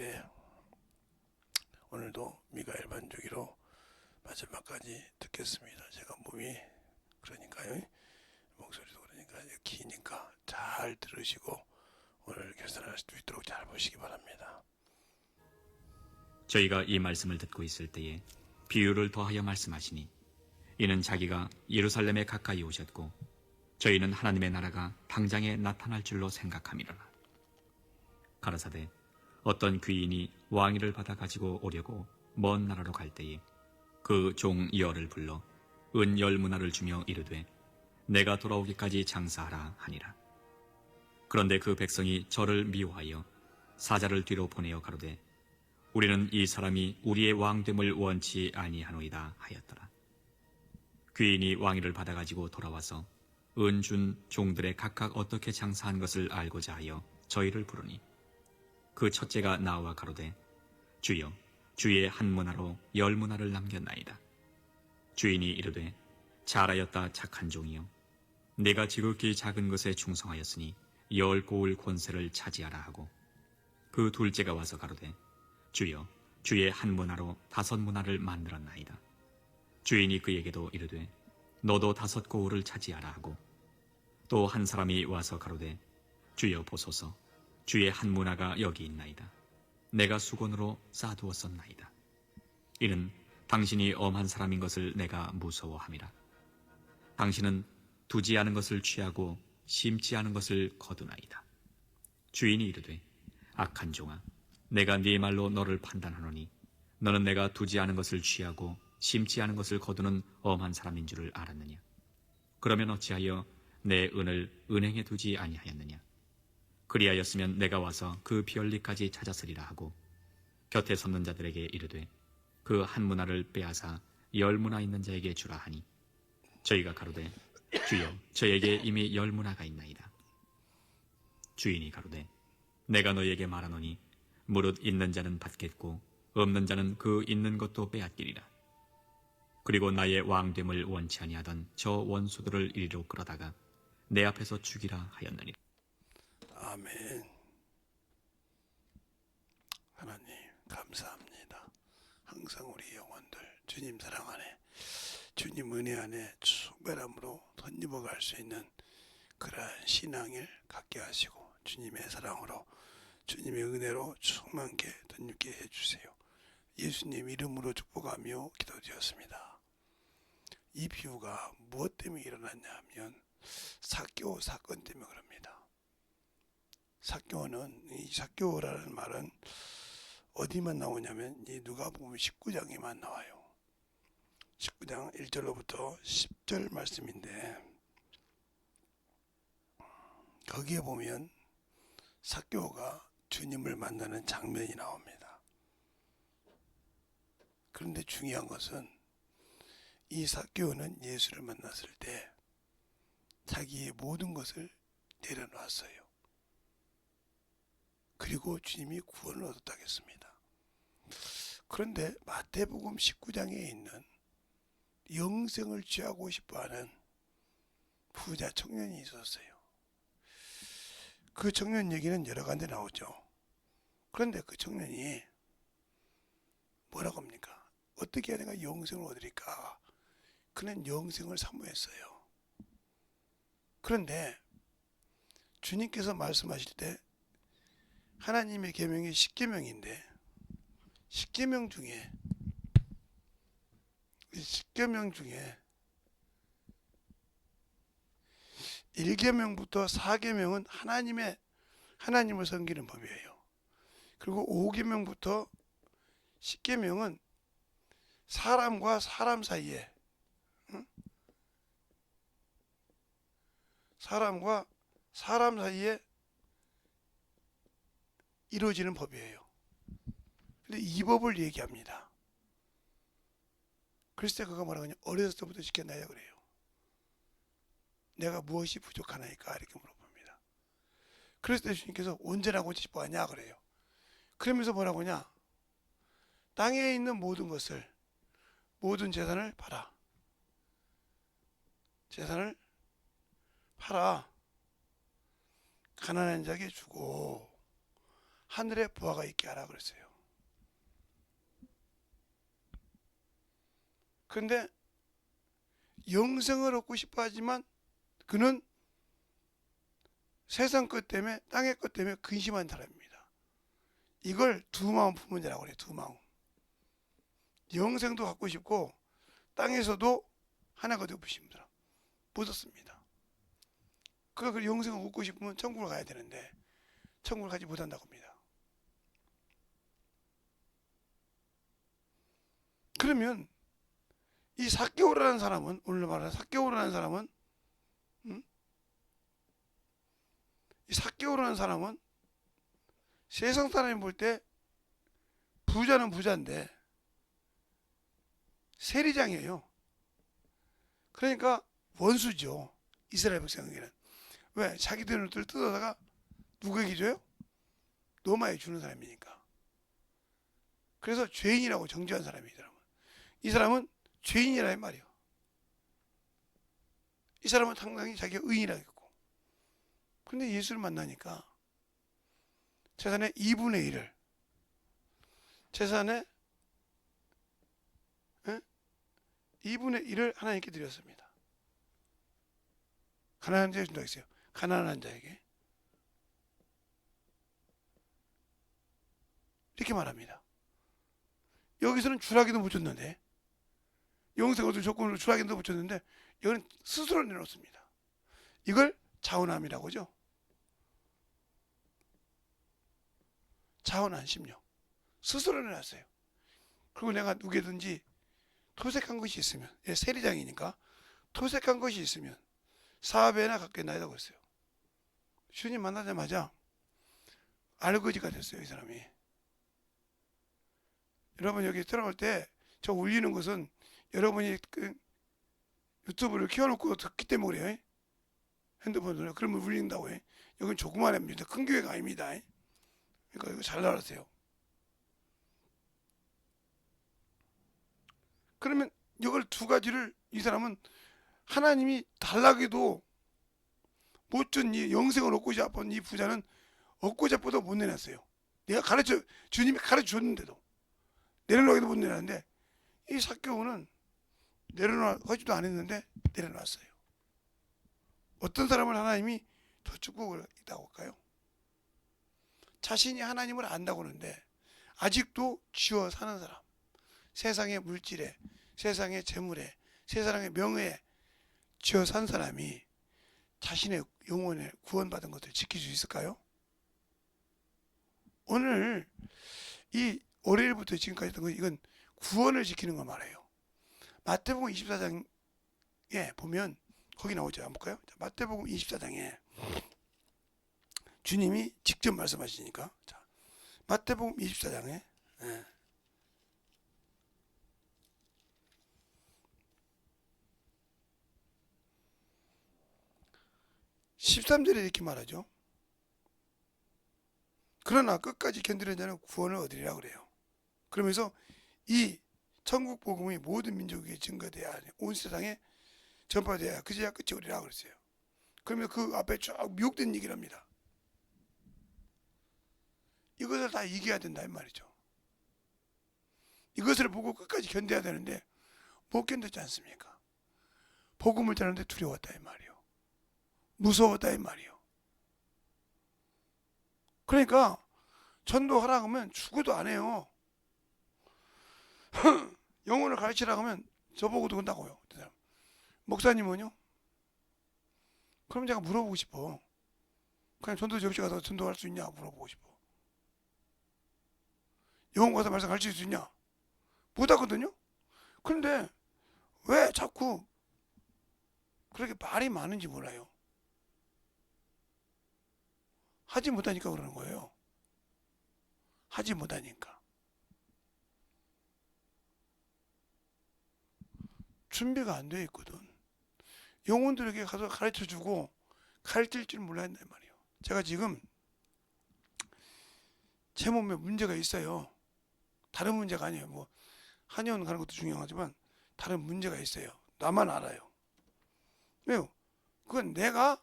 때 오늘도 미가엘 반주기로 마지막까지 듣겠습니다. 제가 몸이 그러니까요. 목소리도 그러니까 기니까 잘 들으시고 오늘 결산할 수 있도록 잘 보시기 바랍니다. 저희가 이 말씀을 듣고 있을 때에 비유를 더하여 말씀하시니 이는 자기가 예루살렘에 가까이 오셨고 저희는 하나님의 나라가 당장에 나타날 줄로 생각함이로라. 가라사대 어떤 귀인이 왕위를 받아 가지고 오려고 먼 나라로 갈 때에 그 종 열을 불러 은 10문화를 주며 이르되 내가 돌아오기까지 장사하라 하니라. 그런데 그 백성이 저를 미워하여 사자를 뒤로 보내어 가로되 우리는 이 사람이 우리의 왕됨을 원치 아니하노이다 하였더라. 귀인이 왕위를 받아가지고 돌아와서 은 준 종들의 각각 어떻게 장사한 것을 알고자 하여 저희를 부르니 그 첫째가 나와 가로되 주여 주의 한 문화로 10문화를 남겼나이다. 주인이 이르되 잘하였다 착한 종이여 내가 지극히 작은 것에 충성하였으니 10고을 권세를 차지하라 하고 그 둘째가 와서 가로되 주여 주의 한 문화로 5문화를 만들었나이다. 주인이 그에게도 이르되 너도 5고을을 차지하라 하고 또 한 사람이 와서 가로되 주여 보소서 주의 한 문화가 여기 있나이다. 내가 수건으로 쌓아두었었나이다. 이는 당신이 엄한 사람인 것을 내가 무서워함이라. 당신은 두지 않은 것을 취하고 심지 않은 것을 거두나이다. 주인이 이르되 악한 종아 내가 네 말로 너를 판단하노니 너는 내가 두지 않은 것을 취하고 심지 않은 것을 거두는 엄한 사람인 줄을 알았느냐. 그러면 어찌하여 내 은을 은행에 두지 아니하였느냐. 그리하였으면 내가 와서 그 비얼리까지 찾았으리라 하고 곁에 섰는 자들에게 이르되 그 한 문화를 빼앗아 10문화 있는 자에게 주라 하니 저희가 가로되 주여 저에게 이미 10문화가 있나이다. 주인이 가로되 내가 너에게 말하노니 무릇 있는 자는 받겠고 없는 자는 그 있는 것도 빼앗기리라. 그리고 나의 왕됨을 원치 아니하던 저 원수들을 이리로 끌어다가 내 앞에서 죽이라 하였느니라. 아멘. 하나님 감사합니다. 항상 우리 영혼들 주님 사랑 안에 주님 은혜 안에 충만함으로 덧입어갈 수 있는 그러한 신앙을 갖게 하시고 주님의 사랑으로 주님의 은혜로 충만케 덧입게 해주세요. 예수님 이름으로 축복하며 기도드렸습니다. 이 비유가 무엇 때문에 일어났냐 하면 삭개오 사건 때문에 그럽니다. 이 삭개오라는 말은 어디만 나오냐면 이 누가복음 19장에만 나와요. 19장 1절로부터 10절 말씀인데 거기에 보면 삭개오가 주님을 만나는 장면이 나옵니다. 그런데 중요한 것은 이 삭개오는 예수를 만났을 때 자기의 모든 것을 내려놨어요. 그리고 주님이 구원을 얻었다고 했습니다. 그런데 마태복음 19장에 있는 영생을 취하고 싶어하는 부자 청년이 있었어요. 그 청년 얘기는 여러 가지 나오죠. 그런데 그 청년이 뭐라고 합니까? 어떻게 해야 내가 영생을 얻으리까? 그는 영생을 사모했어요. 그런데 주님께서 말씀하실 때 하나님의 계명이 10계명인데 10계명 중에 1계명부터 4계명은 하나님을 섬기는 법이에요. 그리고 5계명부터 10계명은 사람과 사람 사이에 사람과 사람 사이에 이루어지는 법이에요. 근데 이 법을 얘기합니다. 그랬을 때 그가 뭐라고 하냐? 어렸을 때부터 지켰나요? 그래요. 내가 무엇이 부족하나이까? 이렇게 물어봅니다. 그랬을 때 주님께서 온전하고 싶어하냐? 그래요. 그러면서 뭐라고 하냐? 땅에 있는 모든 재산을 팔아. 재산을 팔아. 가난한 자에게 주고 하늘에 보아가 있게 하라 그랬어요. 그런데 영생을 얻고 싶어 하지만 그는 세상 것 때문에, 땅의 것 때문에 근심한 사람입니다. 이걸 두 마음 품은 자라고 그래요. 두 마음. 영생도 갖고 싶고 땅에서도 하나가 되고 싶습니다. 묻었습니다. 그 영생을 얻고 싶으면 천국을 가야 되는데 천국을 가지 못한다고 합니다. 그러면 이 삭개오라는 사람은, 오늘 말하는 삭개오라는 사람은, 이 삭개오라는 사람은 세상 사람이 볼 때 부자는 부자인데 세리장이에요. 그러니까 원수죠. 이스라엘 백성에게는. 왜? 자기들 눈을 뜯어다가 누구에게 줘요? 노마에 주는 사람이니까. 그래서 죄인이라고 정죄한 사람이 이 사람은 죄인이라는 말이에요. 이 사람은 상당히 자기가 의인이라고 했고. 그런데 예수를 만나니까 재산의 2분의 1을, 재산의 2분의 1을 하나님께 드렸습니다. 가난한 자에게 준다고 했어요. 가난한 자에게. 이렇게 말합니다. 여기서는 주라기도 못 줬는데, 영생얻을 조건으로 주라기도 못 줬는데, 이거는 스스로 내놓습니다. 이걸 자원함이라고 하죠. 자원한 심령. 스스로 내놨어요. 그리고 내가 누구든지 토색한 것이 있으면, 세리장이니까 토색한 것이 있으면 4배나 갖게 나이다고 했어요. 주님 만나자마자 알거지가 됐어요, 이 사람이. 여러분 여기 들어갈 때 저 울리는 것은 여러분이 그 유튜브를 켜놓고 듣기 때문에 그래요. 핸드폰으로. 그러면 울린다고 해. 여긴 조그만 애입니다. 큰 교회가 아닙니다. 그러니까 이거 잘 알아세요. 그러면 이걸 두 가지를 이 사람은 하나님이 달라기도 못 준 이 영생을 얻고자 본 이 부자는 얻고자 보다 못 내놨어요. 내가 주님이 가르쳐 줬는데도 내려놓기도 못 내놨는데, 이 삭개오는 내려놓지도 않았는데 내려놨어요. 어떤 사람을 하나님이 더 축복을 있다고 할까요? 자신이 하나님을 안다고 하는데 아직도 쥐어 사는 사람, 세상의 물질에, 세상의 재물에, 세상의 명예에 쥐어 산 사람이 자신의 영혼에 구원받은 것을 지킬 수 있을까요? 오늘 이 월요일부터 지금까지 했던 건 이건 구원을 지키는 걸 말해요. 마태복음 24장에 보면 거기 나오죠. 한번 볼까요? 마태복음 24장에 주님이 직접 말씀하시니까, 자, 마태복음 24장에 13절에 이렇게 말하죠. 그러나 끝까지 견디는 자는 구원을 얻으리라 그래요. 그러면서 이 천국 복음이 모든 민족에게 증거돼야 하니 온 세상에 전파돼야 그제야 끝이 오리라 그랬어요. 그러면 그 앞에 쭉 미혹된 얘기를 합니다. 이것을 다 이겨야 된다 이 말이죠. 이것을 보고 끝까지 견뎌야 되는데 못 견뎠지 않습니까? 복음을 전하는데 두려웠다 이 말이요. 무서웠다 이 말이요. 그러니까 전도하라고 하면 죽어도 안 해요. 영혼을 가르치라고 하면 저보고도 한다고요. 목사님은요? 그럼 제가 물어보고 싶어. 그냥 전도 접시 가서 전도할 수 있냐 물어보고 싶어. 영혼 가서 말씀 가르칠 수 있냐? 못하거든요. 그런데 왜 자꾸 그렇게 말이 많은지 몰라요. 하지 못하니까 그러는 거예요. 하지 못하니까. 준비가 안 돼 있거든. 영혼들에게 가서 가르쳐주고 가르칠 줄 몰라야 한단 말이에요. 제가 지금 제 몸에 문제가 있어요. 다른 문제가 아니에요. 뭐 한의원 가는 것도 중요하지만 다른 문제가 있어요. 나만 알아요. 왜요? 그건 내가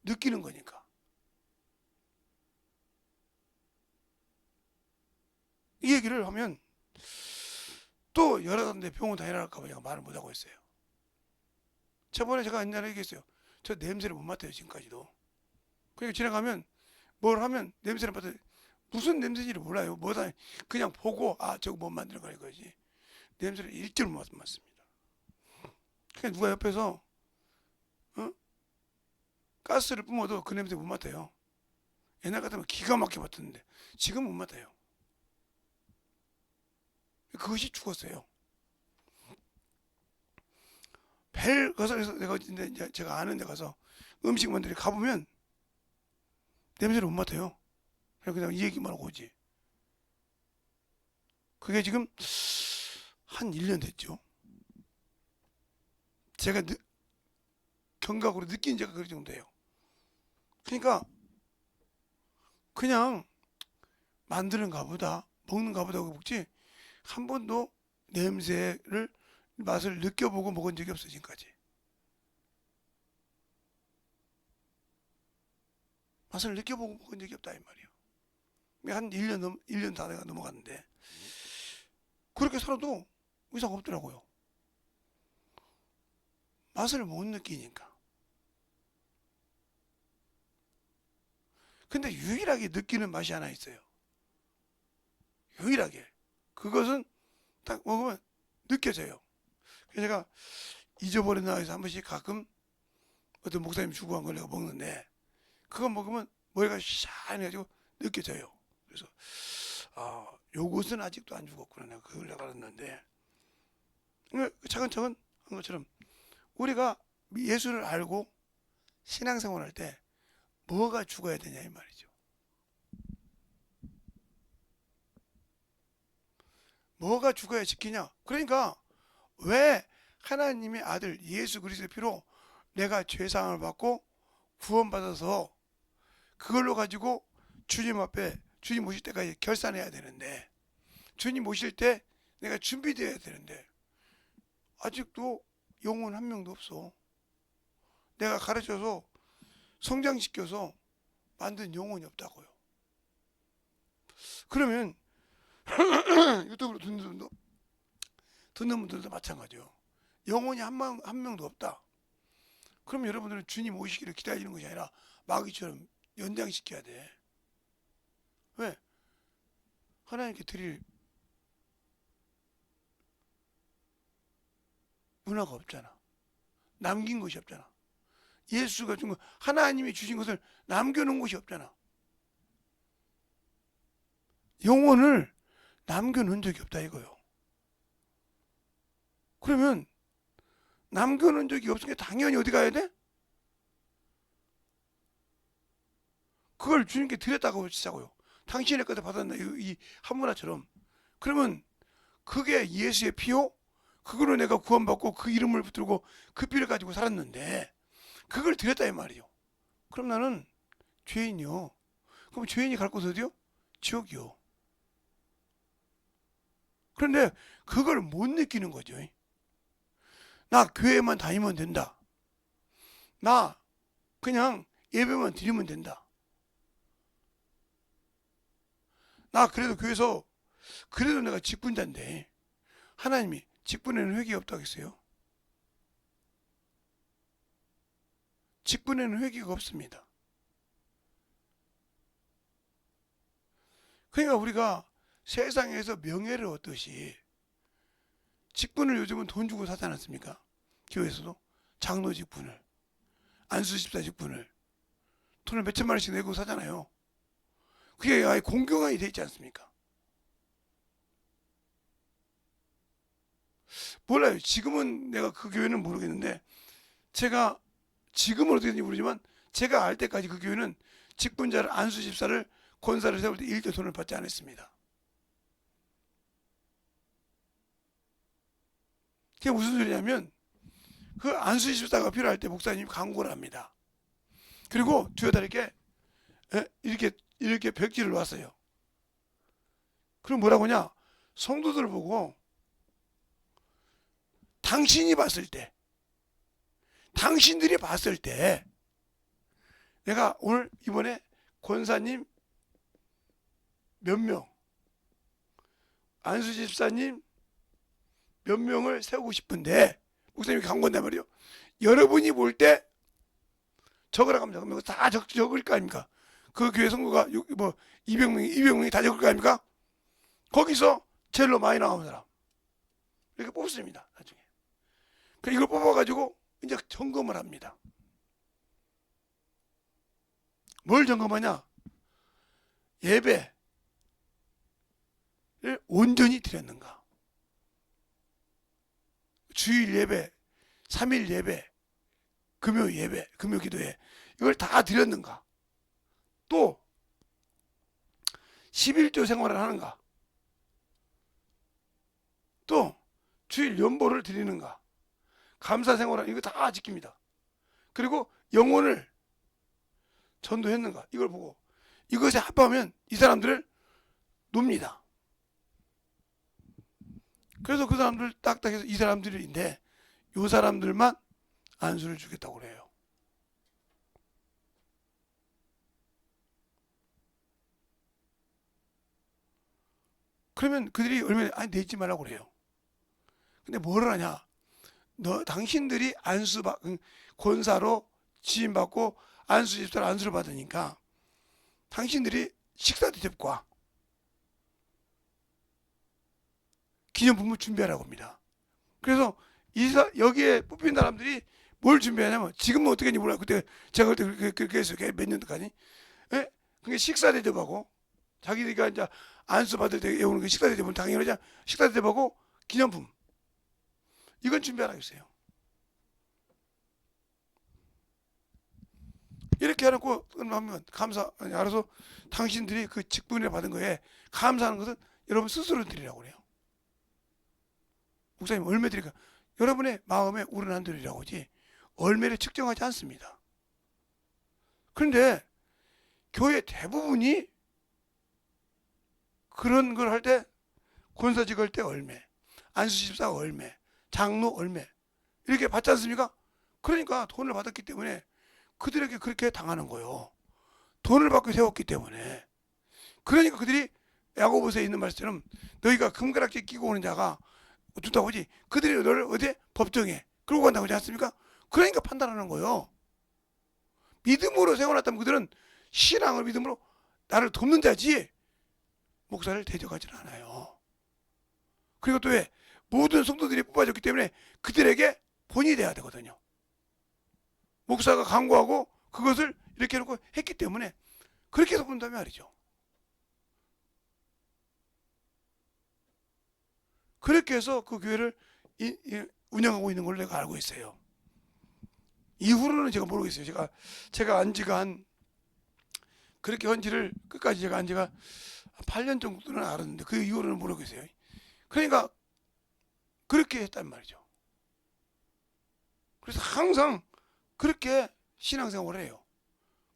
느끼는 거니까. 이 얘기를 하면 또 여러 군데 병원 다니라 할까봐 제가 말을 못하고 있어요. 저번에 제가 옛날에 얘기했어요. 저 냄새를 못 맡아요, 지금까지도. 그러니까 지나가면 뭘 하면 냄새를 맡아요. 무슨 냄새인지를 몰라요. 뭐다 그냥 보고 저거 못 만드는 거 이거지. 냄새를 일절 못 맡습니다. 그냥 누가 옆에서 가스를 뿜어도 그 냄새 못 맡아요. 옛날 같으면 기가 막히게 맡았는데 지금 못 맡아요. 그것이 죽었어요. 벨 가서 내가 이제 제가 아는 데 가서 음식만들이 가보면 냄새를 못 맡아요. 그냥 이 얘기만 하고 오지. 그게 지금 한 1년 됐죠. 제가 경각으로 느낀 지가 그 정도예요. 그러니까 그냥 만드는가 보다 먹는가 보다 하고 먹지 한 번도 냄새를 맛을 느껴보고 먹은 적이 없어 지금까지. 맛을 느껴보고 먹은 적이 없다 이 말이에요. 한 1년 다 내가 넘어갔는데 그렇게 살아도 의사가 없더라고요. 맛을 못 느끼니까. 근데 유일하게 느끼는 맛이 하나 있어요. 유일하게. 그것은 딱 먹으면 느껴져요. 그래서 제가 잊어버렸나 해서 한 번씩 가끔 어떤 목사님 주고 한 걸 내가 먹는데 그거 먹으면 머리가 샤인해가지고 느껴져요. 그래서 요것은 아직도 안 죽었구나. 내가 그걸 내가 알았는데 차근차근 한 것처럼 우리가 예수를 알고 신앙생활할 때 뭐가 죽어야 되냐 이 말이죠. 뭐가 죽어야 지키냐. 그러니까 왜 하나님의 아들 예수 그리스도의 피로 내가 죄사함을 받고 구원받아서 그걸로 가지고 주님 앞에 주님 오실 때까지 결산해야 되는데 주님 오실 때 내가 준비되어야 되는데 아직도 영혼 한 명도 없어. 내가 가르쳐서 성장시켜서 만든 영혼이 없다고요. 그러면 유튜브로 듣는 분들도 마찬가지요. 영혼이 한 명도 없다. 그럼 여러분들은 주님 오시기를 기다리는 것이 아니라 마귀처럼 연장시켜야 돼. 왜? 하나님께 드릴 문화가 없잖아. 남긴 것이 없잖아. 예수가 준 것, 하나님이 주신 것을 남겨놓은 것이 없잖아. 영혼을 남겨놓은 적이 없다 이거요. 그러면 남겨놓은 적이 없으니까 당연히 어디 가야 돼? 그걸 주님께 드렸다고 치자고요. 당신의 것을 받았나 이 한문화처럼. 그러면 그게 예수의 피요? 그걸로 내가 구원받고 그 이름을 붙들고 그 피를 가지고 살았는데 그걸 드렸다 이 말이요. 그럼 나는 죄인이요. 그럼 죄인이 갈 곳 어디요? 지옥이요. 그런데 그걸 못 느끼는 거죠. 나 교회만 다니면 된다. 나 그냥 예배만 드리면 된다. 나 그래도 교회에서 그래도 내가 직분자인데 하나님이 직분에는 회개가 없다고 했어요. 직분에는 회개가 없습니다. 그러니까 우리가 세상에서 명예를 얻듯이 직분을 요즘은 돈 주고 사지 않았습니까? 교회에서도 장로 직분을, 안수 집사 직분을 돈을 몇 천만 원씩 내고 사잖아요. 그게 아예 공경화이 돼 있지 않습니까? 몰라요. 지금은 내가 그 교회는 모르겠는데 제가 지금은 어떻게 되는지 모르지만 제가 알 때까지 그 교회는 직분자를 안수 집사를 권사를 세울 때 일도 돈을 받지 않았습니다. 그게 무슨 소리냐면 그 안수 집사가 필요할 때 목사님이 광고를 합니다. 그리고 주여달에게 이렇게 벽지를 놨어요. 그럼 뭐라고 하냐? 성도들 보고 당신들이 봤을 때 내가 오늘 이번에 권사님 몇 명, 안수 집사님 몇 명을 세우고 싶은데 목사님이 간 건단 말이에요. 여러분이 볼 때 적으라고 합니다. 그러면 다 적을 거 아닙니까? 그 교회 성도가 뭐 200명이 다 적을 거 아닙니까? 거기서 제일로 많이 나오는 사람 이렇게 뽑습니다. 나중에 이걸 뽑아가지고 이제 점검을 합니다. 뭘 점검하냐? 예배를 온전히 드렸는가? 주일 예배, 3일 예배, 금요 예배, 금요 기도회 이걸 다 드렸는가? 또 11조 생활을 하는가? 또 주일 연보를 드리는가? 감사 생활을 이거 다 지킵니다. 그리고 영혼을 전도했는가? 이걸 보고 이것에 합하면 이 사람들을 놉니다. 그래서 그 사람들 딱딱해서 이 사람들인데 이 사람들만 안수를 주겠다고 그래요. 그러면 그들이 얼마나 내지 말라고 그래요. 근데 뭐를 하냐? 당신들이 권사로 지임받고 안수 집사로 안수를 받으니까 당신들이 식사 대접과 기념품을 준비하라고 합니다. 그래서 여기에 뽑힌 사람들이 뭘 준비하냐면 지금은 어떻게 했는지 몰라요. 그때 제가 그때 그렇게 했어요. 몇 년까지. 예? 그게 식사 대접하고 자기가 이제 안수 받을 때 외우는 그 식사 대접은 당연하죠. 식사 대접하고 기념품 이건 준비하라고 했어요. 이렇게 해놓고 하면 알아서 당신들이 그 직분을 받은 거에 감사하는 것은 여러분 스스로 드리라고 그래요. 목사님 얼마 드릴까? 여러분의 마음에 우러난 대로라고 하지 얼마를 측정하지 않습니다. 그런데 교회 대부분이 그런 걸 할 때 권사직 할 때 얼마, 안수집사 얼마, 장로 얼마 이렇게 받지 않습니까? 그러니까 돈을 받았기 때문에 그들에게 그렇게 당하는 거예요. 돈을 받고 세웠기 때문에. 그러니까 그들이 야고보서에 있는 말씀처럼 너희가 금가락지 끼고 오는 자가 어떻다고 하지? 그들이 너를 어디 법정에 끌고 간다고 하지 않습니까? 그러니까 판단하는 거예요. 믿음으로 세워놨다면 그들은 신앙을 믿음으로 나를 돕는 자지 목사를 대적하지는 않아요. 그리고 또 왜? 모든 성도들이 뽑아졌기 때문에 그들에게 본이 돼야 되거든요. 목사가 강구하고 그것을 이렇게 해놓고 했기 때문에 그렇게 해서 본다면 말이죠. 그렇게 해서 그 교회를 운영하고 있는 걸로 내가 알고 있어요. 이후로는 제가 모르겠어요. 제가 안 지가 그렇게 헌지를 끝까지 제가 안 지가 8년 정도는 알았는데 그 이후로는 모르겠어요. 그러니까 그렇게 했단 말이죠. 그래서 항상 그렇게 신앙생활을 해요.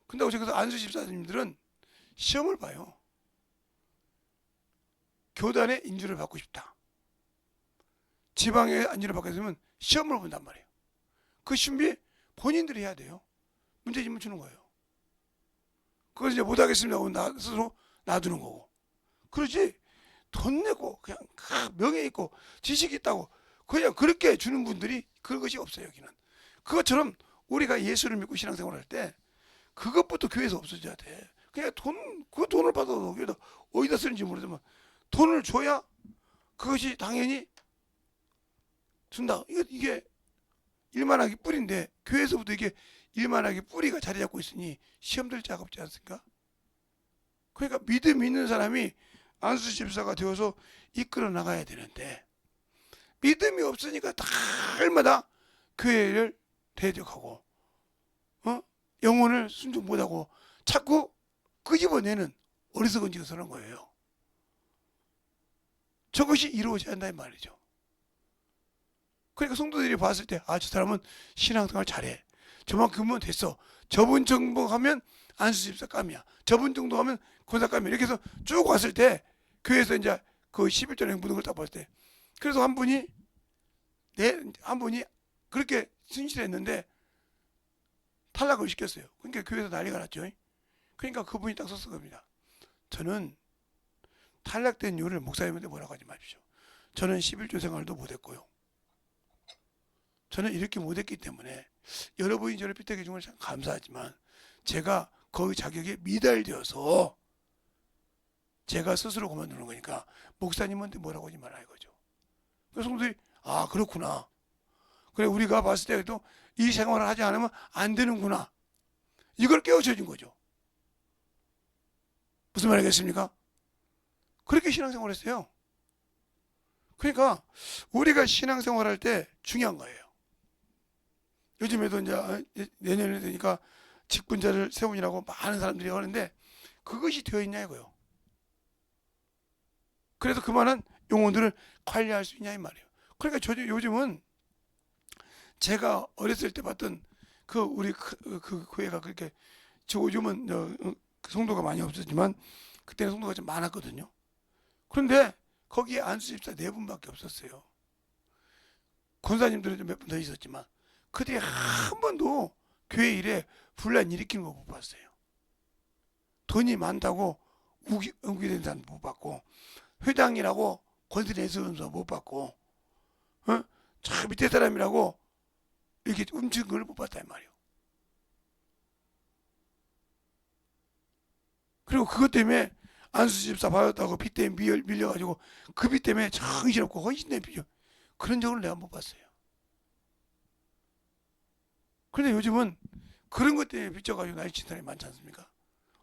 근데 어쨌든 안수 집사님들은 시험을 봐요. 교단의 인주를 받고 싶다. 지방의 안주를 받게 되면 시험을 본단 말이에요. 그 준비 본인들이 해야 돼요. 문제집을 주는 거예요. 그걸 이제 못하겠습니다 하고 스스로 놔두는 거고. 그러지 돈 내고 그냥 명예 있고 지식이 있다고 그냥 그렇게 주는 분들이 그것이 없어요. 여기는. 그것처럼 우리가 예수를 믿고 신앙생활을 할 때 그것부터 교회에서 없어져야 돼. 그냥 그 돈을 받아도 어디다 쓰는지 모르지만 돈을 줘야 그것이 당연히 준다. 이게 일만하기 뿌리인데 교회에서부터 이게 일만하기 뿌리가 자리 잡고 있으니 시험들 작업지 않습니까? 그러니까 믿음 있는 사람이 안수 집사가 되어서 이끌어 나가야 되는데 믿음이 없으니까 날마다 교회를 대적하고 영혼을 순종 못하고 자꾸 끄집어내는 어리석은 짓을 하는 거예요. 저것이 이루어져야 한다는 말이죠. 그러니까 성도들이 봤을 때 저 사람은 신앙생활 잘해. 저만큼은 됐어. 저분 정도 하면 안수집사 감이야. 저분 정도 하면 권사 감이야. 이렇게 해서 쭉 왔을 때 교회에서 이제 그 11조 행부는 걸 딱 봤을 때 그래서 한 분이 그렇게 신실했는데 탈락을 시켰어요. 그러니까 교회에서 난리가 났죠. 그러니까 그분이 딱 썼을 겁니다. 저는 탈락된 이유를 목사님한테 뭐라고 하지 마십시오. 저는 11조 생활도 못했고요. 저는 이렇게 못했기 때문에 여러분이 저를 삐딱해 준 건 참 감사하지만 제가 거기 자격에 미달되어서 제가 스스로 그만두는 거니까 목사님한테 뭐라고 하지 말라 이거죠. 그래서 성도들이 아 그렇구나. 그래 우리가 봤을 때도 이 생활을 하지 않으면 안 되는구나. 이걸 깨우쳐준 거죠. 무슨 말이겠습니까? 그렇게 신앙생활을 했어요. 그러니까 우리가 신앙생활할 때 중요한 거예요. 요즘에도 이제 내년에 되니까 직분자를 세우느라고 많은 사람들이 하는데 그것이 되어 있냐 이거요. 그래서 그만한 영혼들을 관리할 수 있냐 이 말이에요. 그러니까 요즘은 제가 어렸을 때 봤던 그 우리 그 교회가 그렇게 요즘은 성도가 많이 없었지만 그때는 성도가 좀 많았거든요. 그런데 거기에 안수집사 4분밖에 없었어요. 권사님들은 좀 몇 분 더 있었지만 그들이 한 번도 교회 일에 분란 일으키는 거 못 봤어요. 돈이 많다고 우기된 사람 못 봤고 회장이라고 권세 내세우면서 못 봤고 저 밑에 사람이라고 이렇게 움직인 걸 못 봤단 말이에요. 그리고 그것 때문에 안수집사 받았다고 빚 때문에 밀려가지고 그 빚 때문에 정신없고 헌신된 빚 그런 적을 내가 못 봤어요. 그런데 요즘은 그런 것 때문에 빚져가지고 난리 친 사람이 많지 않습니까?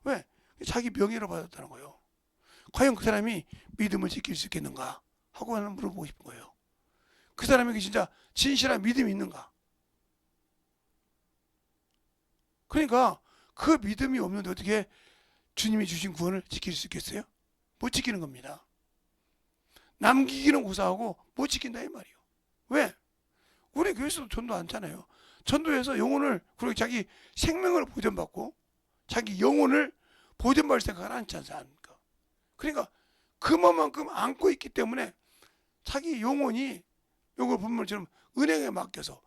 왜? 자기 명예로 받았다는 거예요. 과연 그 사람이 믿음을 지킬 수 있겠는가 하고 하는 물어보고 싶은 거예요. 그 사람에게 진짜 진실한 믿음이 있는가? 그러니까 그 믿음이 없는데 어떻게 주님이 주신 구원을 지킬 수 있겠어요? 못 지키는 겁니다. 남기기는 고사하고 못 지킨다 이 말이에요. 왜? 우리 교회에서도 전도 않잖아요. 전도해서 영혼을 그리고 자기 생명을 보존받고 자기 영혼을 보존받을 생각을 않지 않습니까? 그러니까 그만큼 안고 있기 때문에 자기 영혼이 요거 본문처럼 은행에 맡겨서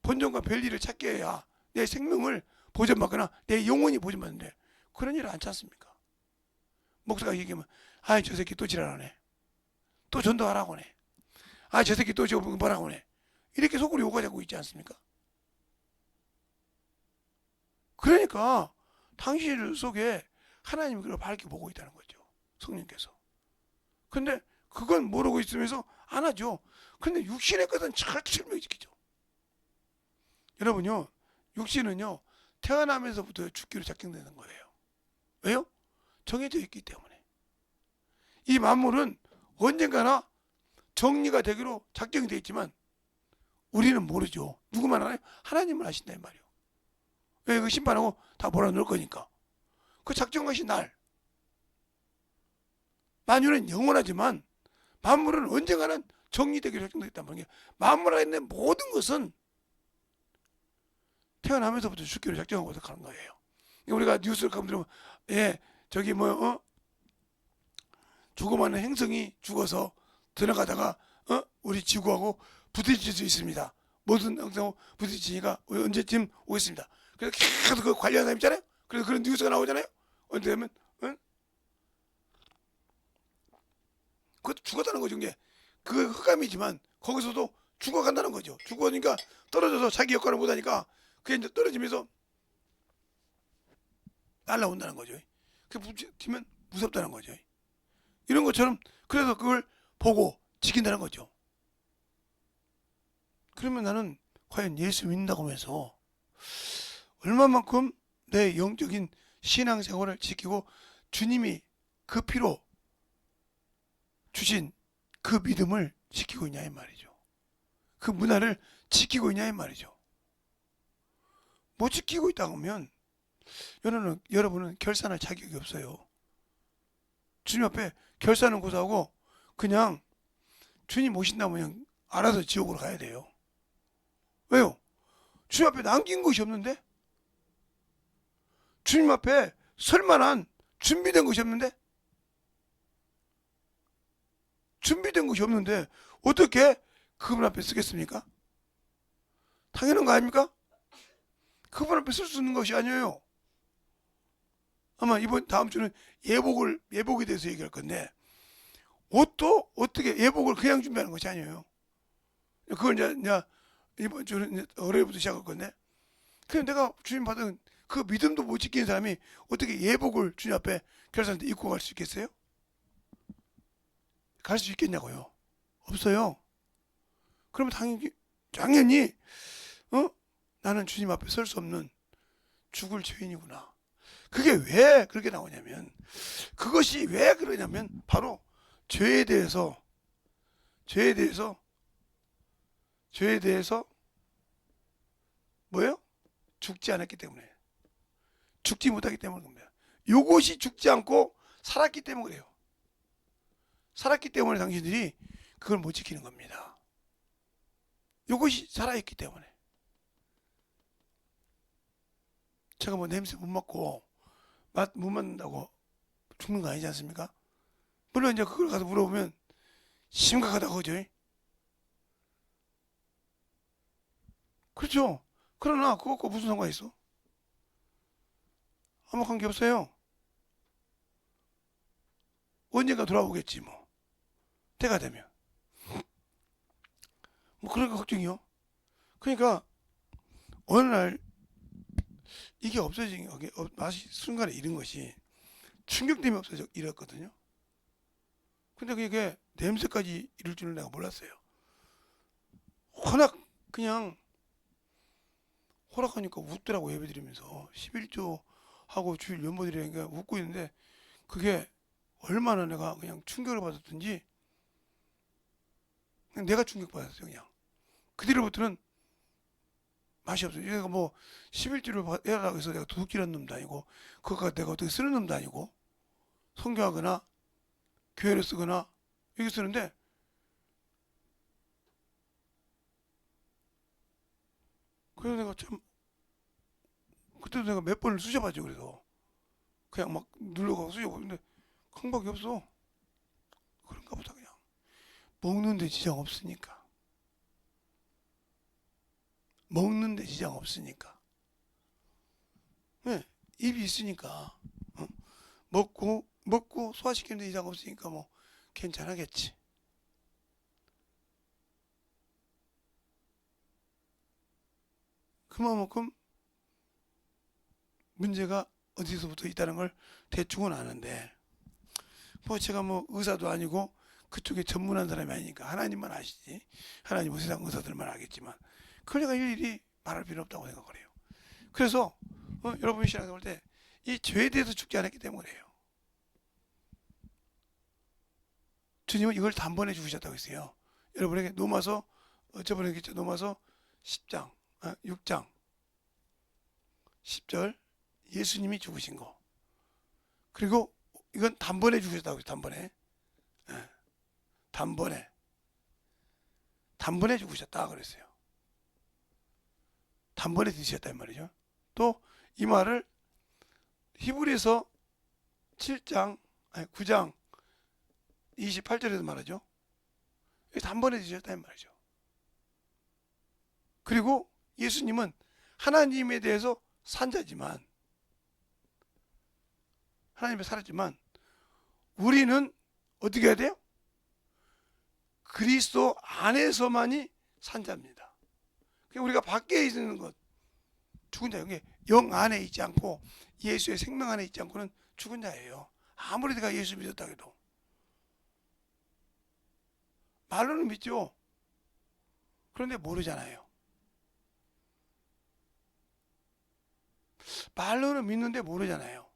본전과 별일을 찾게 해야 내 생명을 보존받거나 내 영혼이 보존받는데 그런 일을 안 찾습니까? 목사가 얘기하면 아이 저 새끼 또 지랄하네. 또 전도하라고 하네. 아 저 새끼 또 저거 뭐라고 하네. 이렇게 속으로 욕하자고 있지 않습니까? 그러니까 당신 속에 하나님이 그걸 밝게 보고 있다는 거죠. 성령께서. 근데 그건 모르고 있으면서 안 하죠. 근데 육신의 것은 철저히 지키죠. 여러분요. 육신은요. 태어나면서부터 죽기로 작정되는 거예요. 왜요? 정해져 있기 때문에. 이 만물은 언젠가나 정리가 되기로 작정이 되어 있지만 우리는 모르죠. 누구만 알아요? 하나님을 아신다 이 말이에요. 왜? 그 심판하고 다 몰아넣을 거니까. 그 작정하신 날. 만유는 영원하지만 만물은 언젠가는 정리되기로 작정되어 있단 말이에요. 만물 안에 있는 모든 것은 태어나면서부터 죽기로 작정하고 가는 거예요. 우리가 뉴스를 가끔 들으면 저기 죽어가는 행성이 죽어서 들어가다가 우리 지구하고 부딪힐 수 있습니다. 모든 행성하고 부딪히니까 언제쯤 오겠습니다. 그래서 계속 그 관련한 사람 있잖아요. 그래서 그런 뉴스가 나오잖아요. 언제 되면 그것도 죽었다는 거죠. 이게 그 흑암이지만 거기서도 죽어간다는 거죠. 죽어니까 떨어져서 자기 역할을 못하니까 그게 이제 떨어지면서 날라온다는 거죠. 그게 부딪히면 무섭다는 거죠. 이런 것처럼 그래서 그걸 보고 지킨다는 거죠. 그러면 나는 과연 예수 믿는다고 하면서 얼마만큼 내 영적인 신앙생활을 지키고 주님이 그 피로 주신 그 믿음을 지키고 있냐 이 말이죠. 그 문화를 지키고 있냐 이 말이죠. 못 지키고 있다 하면 여러분은 결산할 자격이 없어요. 주님 앞에 결산은 고사하고 그냥 주님 오신다면 그냥 알아서 지옥으로 가야 돼요. 왜요? 주님 앞에 남긴 것이 없는데? 주님 앞에 설만한 준비된 것이 없는데? 준비된 것이 없는데 어떻게 그분 앞에 쓰겠습니까? 당연한 거 아닙니까? 그분 앞에 쓸 수 있는 것이 아니에요. 아마 다음 주는 예복에 대해서 얘기할 건데 옷도 어떻게 예복을 그냥 준비하는 것이 아니에요. 그걸 이제 이번 주는 이제 월요일부터 시작할 건데, 그냥 내가 주님 받은 그 믿음도 못 지키는 사람이 어떻게 예복을 주님 앞에 결산때 입고 갈 수 있겠어요? 갈 수 있겠냐고요? 없어요. 그러면 당연히 나는 주님 앞에 설 수 없는 죽을 죄인이구나. 그게 왜 그렇게 나오냐면, 그것이 왜 그러냐면 바로 죄에 대해서 죄에 대해서 죄에 대해서 뭐예요? 죽지 않았기 때문에, 죽지 못하기 때문입니다. 이것이 죽지 않고 살았기 때문에 그래요. 살았기 때문에 당신들이 그걸 못 지키는 겁니다. 이것이 살아있기 때문에. 제가 뭐 냄새 못 맡고 맛 못 맡는다고 죽는 거 아니지 않습니까? 물론 이제 그걸 가서 물어보면 심각하다고 그죠? 그렇죠. 그러나 그것과 무슨 상관이 있어? 아무 관계 없어요. 언젠가 돌아오겠지 뭐. 때가 되면. 뭐 그러니까 걱정이요. 그러니까 어느 날 이게 없어진 게 맛이 순간에 잃은 것이 충격 때문에 없어져 잃었거든요. 근데 그게 냄새까지 이럴 줄은 내가 몰랐어요. 워낙 그냥 허락하니까 웃더라고. 예배드리면서 11조 하고 주일 연보드리니까 웃고 있는데, 그게 얼마나 내가 그냥 충격을 받았든지 그냥 내가 충격받았어요. 그냥 그 뒤로부터는 맛이 없어요. 얘가 뭐 11조를 해라고 해서 내가 도둑질한 놈도 아니고, 그거 내가 어떻게 쓰는 놈도 아니고, 성교하거나 교회를 쓰거나 이렇게 쓰는데, 그래서 내가 참 그때도 내가 몇 번을 쑤셔봤죠. 그래서 그냥 막 눌러가고 쑤셔보고, 근데 강박이 없어. 그런가 보다. 그냥 먹는데 지장 없으니까. 먹는데 지장 없으니까. 네, 입이 있으니까. 먹고 소화시키는데 지장 없으니까 뭐 괜찮아겠지. 그만큼 문제가 어디서부터 있다는 걸 대충은 아는데, 뭐 제가 뭐 의사도 아니고 그쪽에 전문한 사람이 아니니까 하나님만 아시지, 하나님은 세상 의사들만 알겠지만 그걸 내가 일일이 말할 필요 없다고 생각을 해요. 그래서 여러분이 신앙을 볼 때 이 죄에 대해서 죽지 않았기 때문에 그래요. 주님은 이걸 단번에 죽으셨다고 했어요. 여러분에게 노마서, 저번에 얘기했죠. 노마서 10장 6장 10절, 예수님이 죽으신 거. 그리고 이건 단번에 죽으셨다고 했어요. 단번에. 예, 단번에 죽으셨다 그랬어요. 단번에 드셨단 말이죠. 또 이 말을 히브리서 7장 9장 28절에도 말하죠. 단번에 드셨다는 말이죠. 그리고 예수님은 하나님에 대해서 산자지만, 하나님에 살았지만, 우리는 어떻게 해야 돼요? 그리스도 안에서만이 산자입니다. 우리가 밖에 있는 것, 죽은 자예요. 영 안에 있지 않고 예수의 생명 안에 있지 않고는 죽은 자예요. 아무리 내가 예수 믿었다 해도. 말로는 믿죠. 그런데 모르잖아요. 말로는 믿는데 모르잖아요.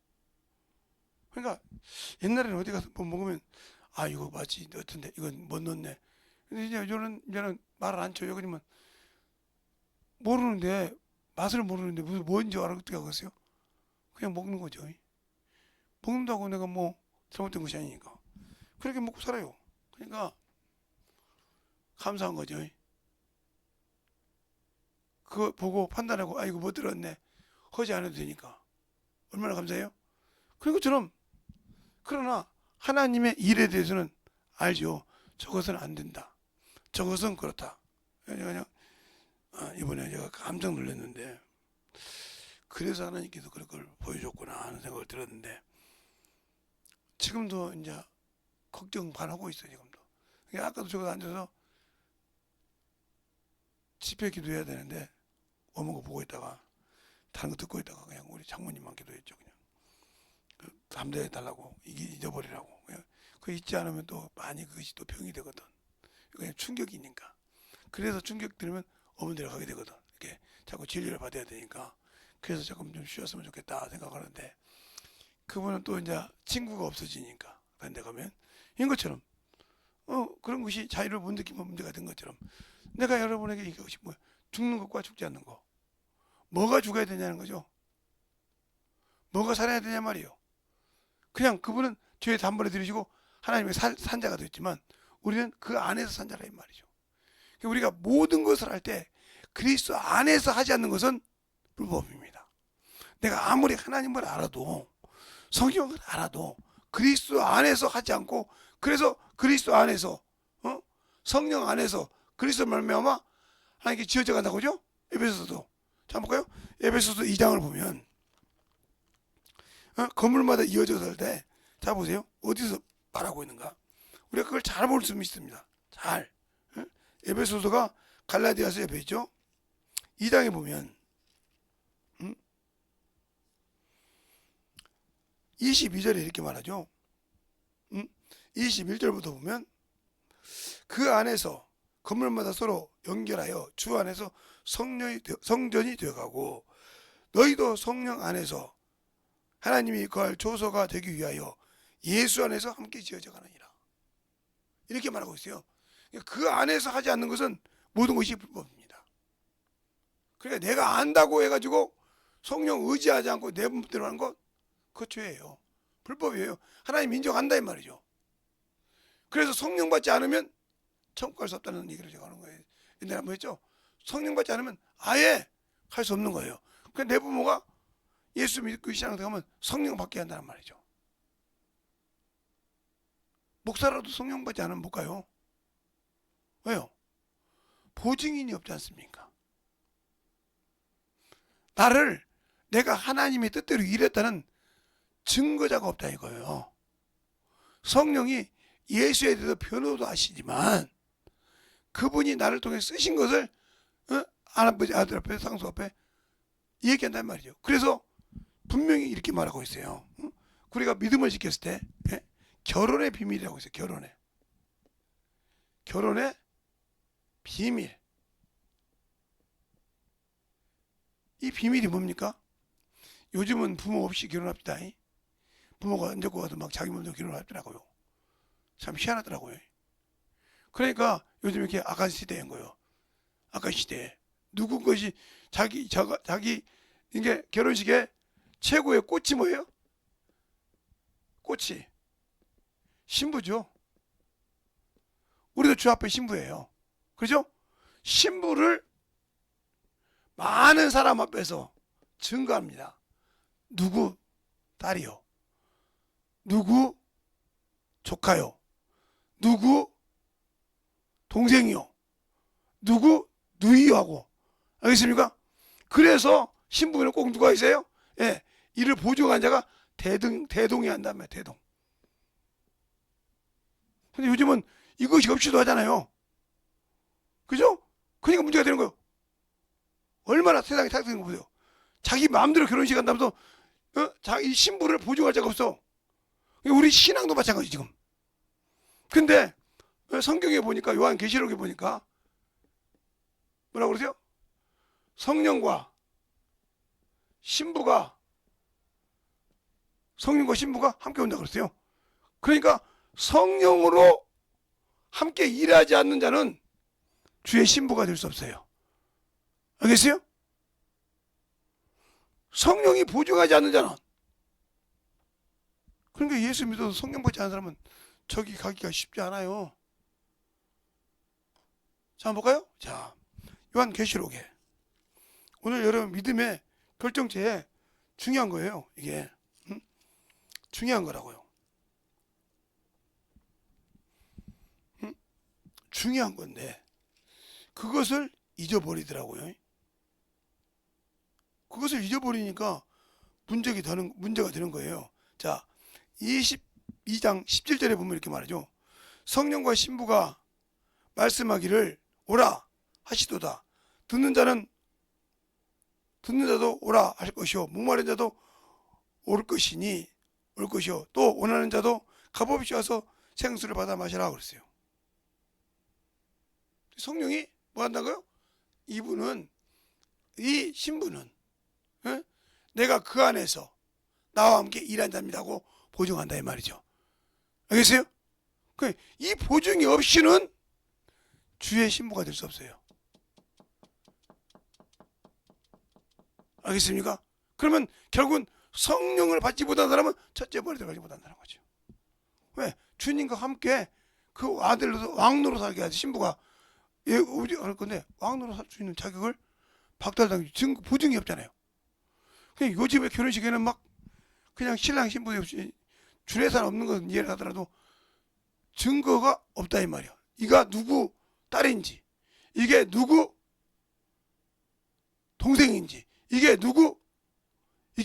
그러니까 옛날에는 어디 가서 뭐 먹으면 이거 맞지 어떤데 이건 못 넣네. 근데 이제는 말을 안 쳐요. 그러면 모르는데, 맛을 모르는데 무슨 뭔지 알아 어떻게 하겠어요? 그냥 먹는 거죠. 먹는다고 내가 뭐 잘못된 것이 아니니까 그렇게 먹고 살아요. 그러니까 감사한 거죠. 그거 보고 판단하고 이거 못 들었네 허지 안 해도 되니까 얼마나 감사해요. 그런 것처럼, 그러나 하나님의 일에 대해서는 알죠. 저것은 안 된다, 저것은 그렇다. 그냥 이번에 제가 깜짝 놀랐는데, 그래서 하나님께서 그런 걸 보여줬구나 하는 생각을 들었는데, 지금도 이제 걱정 반 하고 있어요 지금도. 그러니까 아까도 저거 앉아서 집회 기도해야 되는데 오는 거 보고 있다가 다른 거 듣고 있다가 그냥 우리 장모님만 기도했죠. 그냥 담대해 달라고 이게 잊어버리라고. 그냥 그 잊지 않으면 또 많이 그것이 또 병이 되거든. 그냥 충격이니까. 그래서 충격 들으면 어머니를 가게 되거든. 이렇게 자꾸 진료를 받아야 되니까. 그래서 조금 좀 쉬었으면 좋겠다 생각하는데 그분은 또 이제 친구가 없어지니까 다른 데 가면 이런 것처럼 그런 것이 자유를 못 느끼면 문제가 된 것처럼 내가 여러분에게 이것이 뭐야? 죽는 것과 죽지 않는 거. 뭐가 죽어야 되냐는 거죠. 뭐가 살아야 되냐 말이에요. 그냥 그분은 죄 단번에 들으시고 하나님의 산자가 됐지만 우리는 그 안에서 산자라 이 말이죠. 우리가 모든 것을 할 때 그리스도 안에서 하지 않는 것은 불법입니다. 내가 아무리 하나님을 알아도 성경을 알아도 그리스도 안에서 하지 않고 그래서 그리스도 안에서 성령 안에서 그리스도 말미암아 하나님께 지어져 간다고죠? 에베소서도. 자 볼까요? 에베소서 2장을 보면 건물마다 이어져서 할 때 자 보세요. 어디서 말하고 있는가? 우리가 그걸 잘 볼 수 있습니다. 잘. 에베소서가 갈라디아서 옆에 있죠? 2장에 보면 22절에 이렇게 말하죠. 21절부터 보면 그 안에서 건물마다 서로 연결하여 주 안에서 성전이 되어가고 너희도 성령 안에서 하나님이 거할 조소가 되기 위하여 예수 안에서 함께 지어져 가느니라. 이렇게 말하고 있어요. 그 안에서 하지 않는 것은 모든 것이 불법입니다. 그러니까 내가 안다고 해가지고 성령 의지하지 않고 내 몸대로 하는 것 그거 죄예요. 불법이에요. 하나님 인정한다 이 말이죠. 그래서 성령 받지 않으면 천국 갈 수 없다는 얘기를 제가 하는 거예요. 옛날에 한번 했죠. 성령 받지 않으면 아예 할 수 없는 거예요. 그러니까 내 부모가 예수 믿고 신앙 들어가면 성령 받게 한다는 말이죠. 목사라도 성령 받지 않으면 못 가요. 왜요? 보증인이 없지 않습니까? 나를 내가 하나님의 뜻대로 일했다는 증거자가 없다 이거예요. 성령이 예수에 대해서 변호도 하시지만 그분이 나를 통해 쓰신 것을 아버지 아들 앞에 상수 앞에 얘기한단 말이죠. 그래서 분명히 이렇게 말하고 있어요. 우리가 믿음을 지켰을 때 결혼의 비밀이라고 있어요. 결혼의 비밀. 이 비밀이 뭡니까? 요즘은 부모 없이 결혼합시다. 부모가 언제 고 가도 막 자기 몸대로 결혼하더라고요. 참 희한하더라고요. 그러니까 요즘 이렇게 악한 시대인 거예요. 악한 시대. 누구 것이 자기 이게 결혼식에 최고의 꽃이 뭐예요? 꽃이 신부죠. 우리도 주 앞에 신부예요. 그죠? 신부를 많은 사람 앞에서 증거합니다. 누구 딸이요? 누구 조카요? 누구 동생이요? 누구 누이하고 알겠습니까? 그래서 신부는 꼭 누가 있어요? 예, 이를 보증한 자가 대동이 한단 말이에요. 대동. 근데 요즘은 이것이 없이도 하잖아요. 그죠? 그러니까 문제가 되는 거예요. 얼마나 세상이 타락된 거 보세요. 자기 마음대로 결혼식 한다면서 자기 신부를 보증할 자가 없어. 우리 신앙도 마찬가지 지금. 근데 성경에 보니까 요한계시록에 보니까 뭐라고 그러세요? 성령과 신부가 함께 온다 그랬어요. 그러니까 성령으로 함께 일하지 않는 자는 주의 신부가 될 수 없어요. 알겠어요? 성령이 보증하지 않는 자는 그러니까 예수 믿어도 성령 받지 않은 사람은 저기 가기가 쉽지 않아요. 자, 한번 볼까요? 자, 요한계시록에 오늘 여러분 믿음의 결정체에 중요한 거예요. 이게 중요한 거라고요. 중요한 건데 그것을 잊어버리더라고요. 그것을 잊어버리니까 문제가 되는 거예요. 자, 2장 17절에 보면 이렇게 말하죠. 성령과 신부가 말씀하기를 오라 하시도다. 듣는 자도 오라 할 것이요 목마른 자도 올 것이니 올 것이요 또 원하는 자도 값없이 와서 생수를 받아 마시라 그랬어요. 성령이 뭐 한다고요? 이 신부는 내가 그 안에서 나와 함께 일한 자입니다고 보증한다 이 말이죠. 알겠어요? 이 보증이 없이는 주의 신부가 될 수 없어요. 알겠습니까? 그러면 결국은 성령을 받지 못한 사람은 첫째 벌에 들어가지 못한다는 거죠. 왜? 주님과 함께 그 아들로서 왕노로 살게 하지 신부가 우리 할 건데 왕노로 살 수 있는 자격을 박탈당해 보증이 없잖아요. 그냥 요즘에 결혼식에는 막 그냥 신랑 신부 없이 주례산 없는 건 이해를 하더라도 증거가 없다 이 말이야. 이가 누구 딸인지, 이게 누구 동생인지, 이게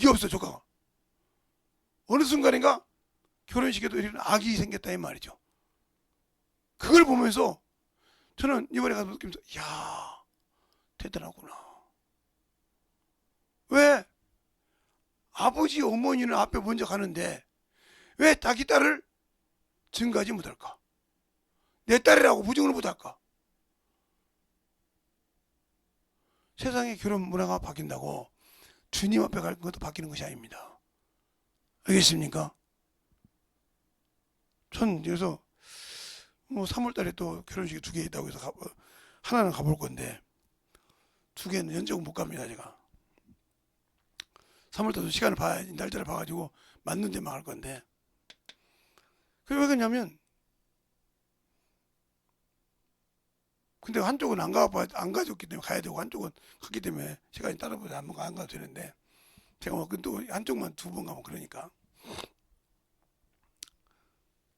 없어 조카가. 어느 순간인가 결혼식에도 이런 악이 생겼다 이 말이죠. 그걸 보면서 저는 이번에 가서 느끼면서 이야 대단하구나. 왜 아버지 어머니는 앞에 먼저 가는데 왜 자기 딸을 증거하지 못할까? 내 딸이라고 부증을 못할까? 세상의 결혼 문화가 바뀐다고 주님 앞에 갈 것도 바뀌는 것이 아닙니다. 알겠습니까? 전 그래서 3월달에 또 결혼식이 2개 있다고 해서 하나는 가볼 건데 2개는 연적은 못 갑니다. 제가 3월달도 시간을 봐야지 날짜를 봐가지고 맞는 데만 갈 건데 그게 왜 그러냐면 근데 한쪽은 안 가졌기 때문에 가야 되고 한쪽은 갔기 때문에 시간이 따라보자 안 가도 되는데 제가 또 한쪽만 2번 가면 그러니까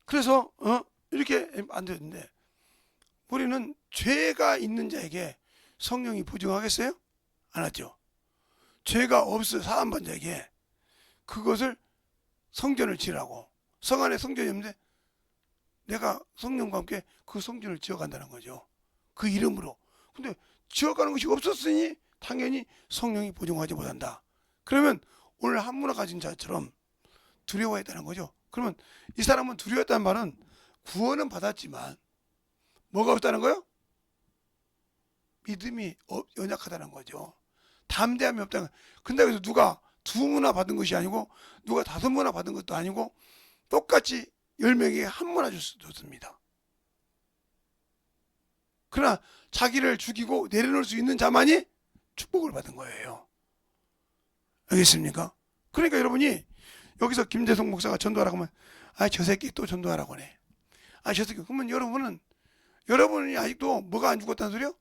그래서 이렇게 안 되는데 우리는 죄가 있는 자에게 성령이 보증하겠어요? 안 하죠. 죄가 없어 사함받은 자에게 그것을 성전을 지으라고 성 안에 성전이 없는데 내가 성령과 함께 그 성전을 지어간다는 거죠. 그 이름으로. 근데 지어가는 것이 없었으니 당연히 성령이 보증하지 못한다. 그러면 오늘 한문화 가진 자처럼 두려워했다는 거죠. 그러면 이 사람은 두려웠다는 말은 구원은 받았지만 뭐가 없다는 거요? 믿음이 연약하다는 거죠. 담대함이 없다는 거예요. 근데 여기서 누가 2문화 받은 것이 아니고 누가 5문화 받은 것도 아니고 똑같이 10명에게 1문화 줬습니다. 그러나 자기를 죽이고 내려놓을 수 있는 자만이 축복을 받은 거예요. 알겠습니까? 그러니까 여러분이 여기서 김대성 목사가 전도하라고 하면 저 새끼 또 전도하라고 하네. 저 새끼. 그러면 여러분이 아직도 뭐가 안 죽었다는 소리요?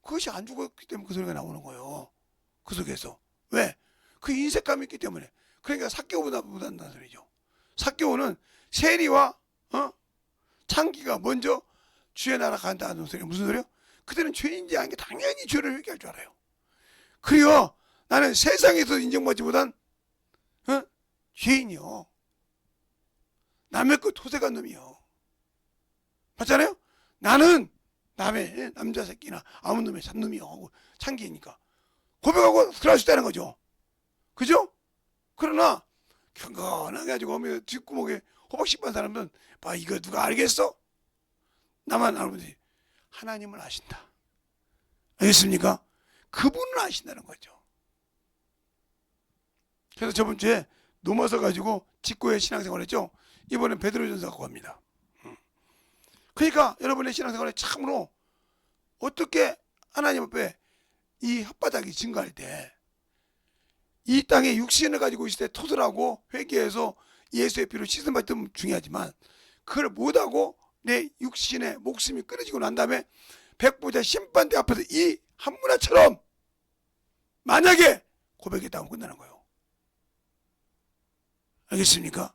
그것이 안 죽었기 때문에 그 소리가 나오는 거예요. 그 속에서. 왜? 그 인색감이 있기 때문에. 그러니까 삭개오보다 못한다는 소리죠. 삭개오는 세리와 창기가 먼저 주의 나라 간다는 소리가 무슨 소리요? 그들은 죄인지 아닌 게 당연히 죄를 회개할 줄 알아요. 그리고 나는 세상에서 인정받지 못한 죄인이요. 남의 거 토색한 놈이요. 맞잖아요? 나는 남의 남자 새끼나 아무 놈의 잡놈이요 하고 창기니까 고백하고 들어갈 수 있다는 거죠. 그죠? 그러나 경건하게 가지고 뒷구멍에 호박씨 반 사람들은 이거 누가 알겠어? 나만 알면 하나님은 아신다. 알겠습니까? 그분은 아신다는 거죠. 그래서 저번 주에 넘어서 가지고 직구의 신앙생활 했죠. 이번엔 베드로전서 갖고 갑니다. 그러니까 여러분의 신앙생활에 참으로 어떻게 하나님 앞에 이 혓바닥이 증거할 때 이 땅에 육신을 가지고 있을 때 토설하고 회개해서 예수의 피로 씻음받으면 중요하지만 그걸 못하고 내 육신의 목숨이 끊어지고 난 다음에 백보자 심판대 앞에서 이 한문화처럼 만약에 고백했다면 끝나는 거예요. 알겠습니까?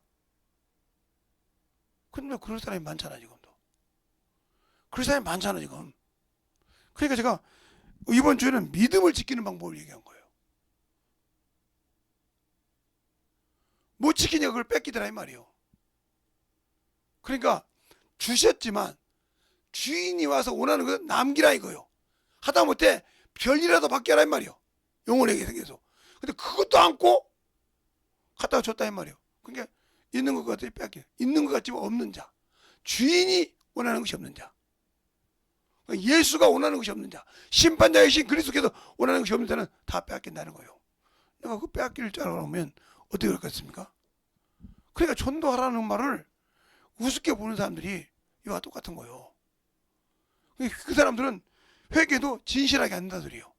근데 그런 사람이 많잖아 지금도. 그런 사람이 많잖아 지금. 그러니까 제가 이번 주에는 믿음을 지키는 방법을 얘기한 거예요. 못 지키냐 그걸 뺏기더라 이 말이에요. 그러니까 주셨지만 주인이 와서 원하는 건 남기라 이거요. 하다못해 별이라도 받게 하라 이 말이요. 영혼에게 생겨서. 근데 그것도 않고 갖다가 줬다 이 말이요. 그러니까 있는 것 같이 뺏겨. 있는 것 같지만 없는 자. 주인이 원하는 것이 없는 자. 예수가 원하는 것이 없는 자. 심판자이신 그리스도께서 원하는 것이 없는 자는 다 빼앗긴다는 거예요. 내가 그 빼앗길 줄 알아보면 어떻게 그렇겠습니까? 그러니까 전도하라는 말을 우습게 보는 사람들이 이와 똑같은 거예요. 그 사람들은 회개도 진실하게 안 한다는 소리예요.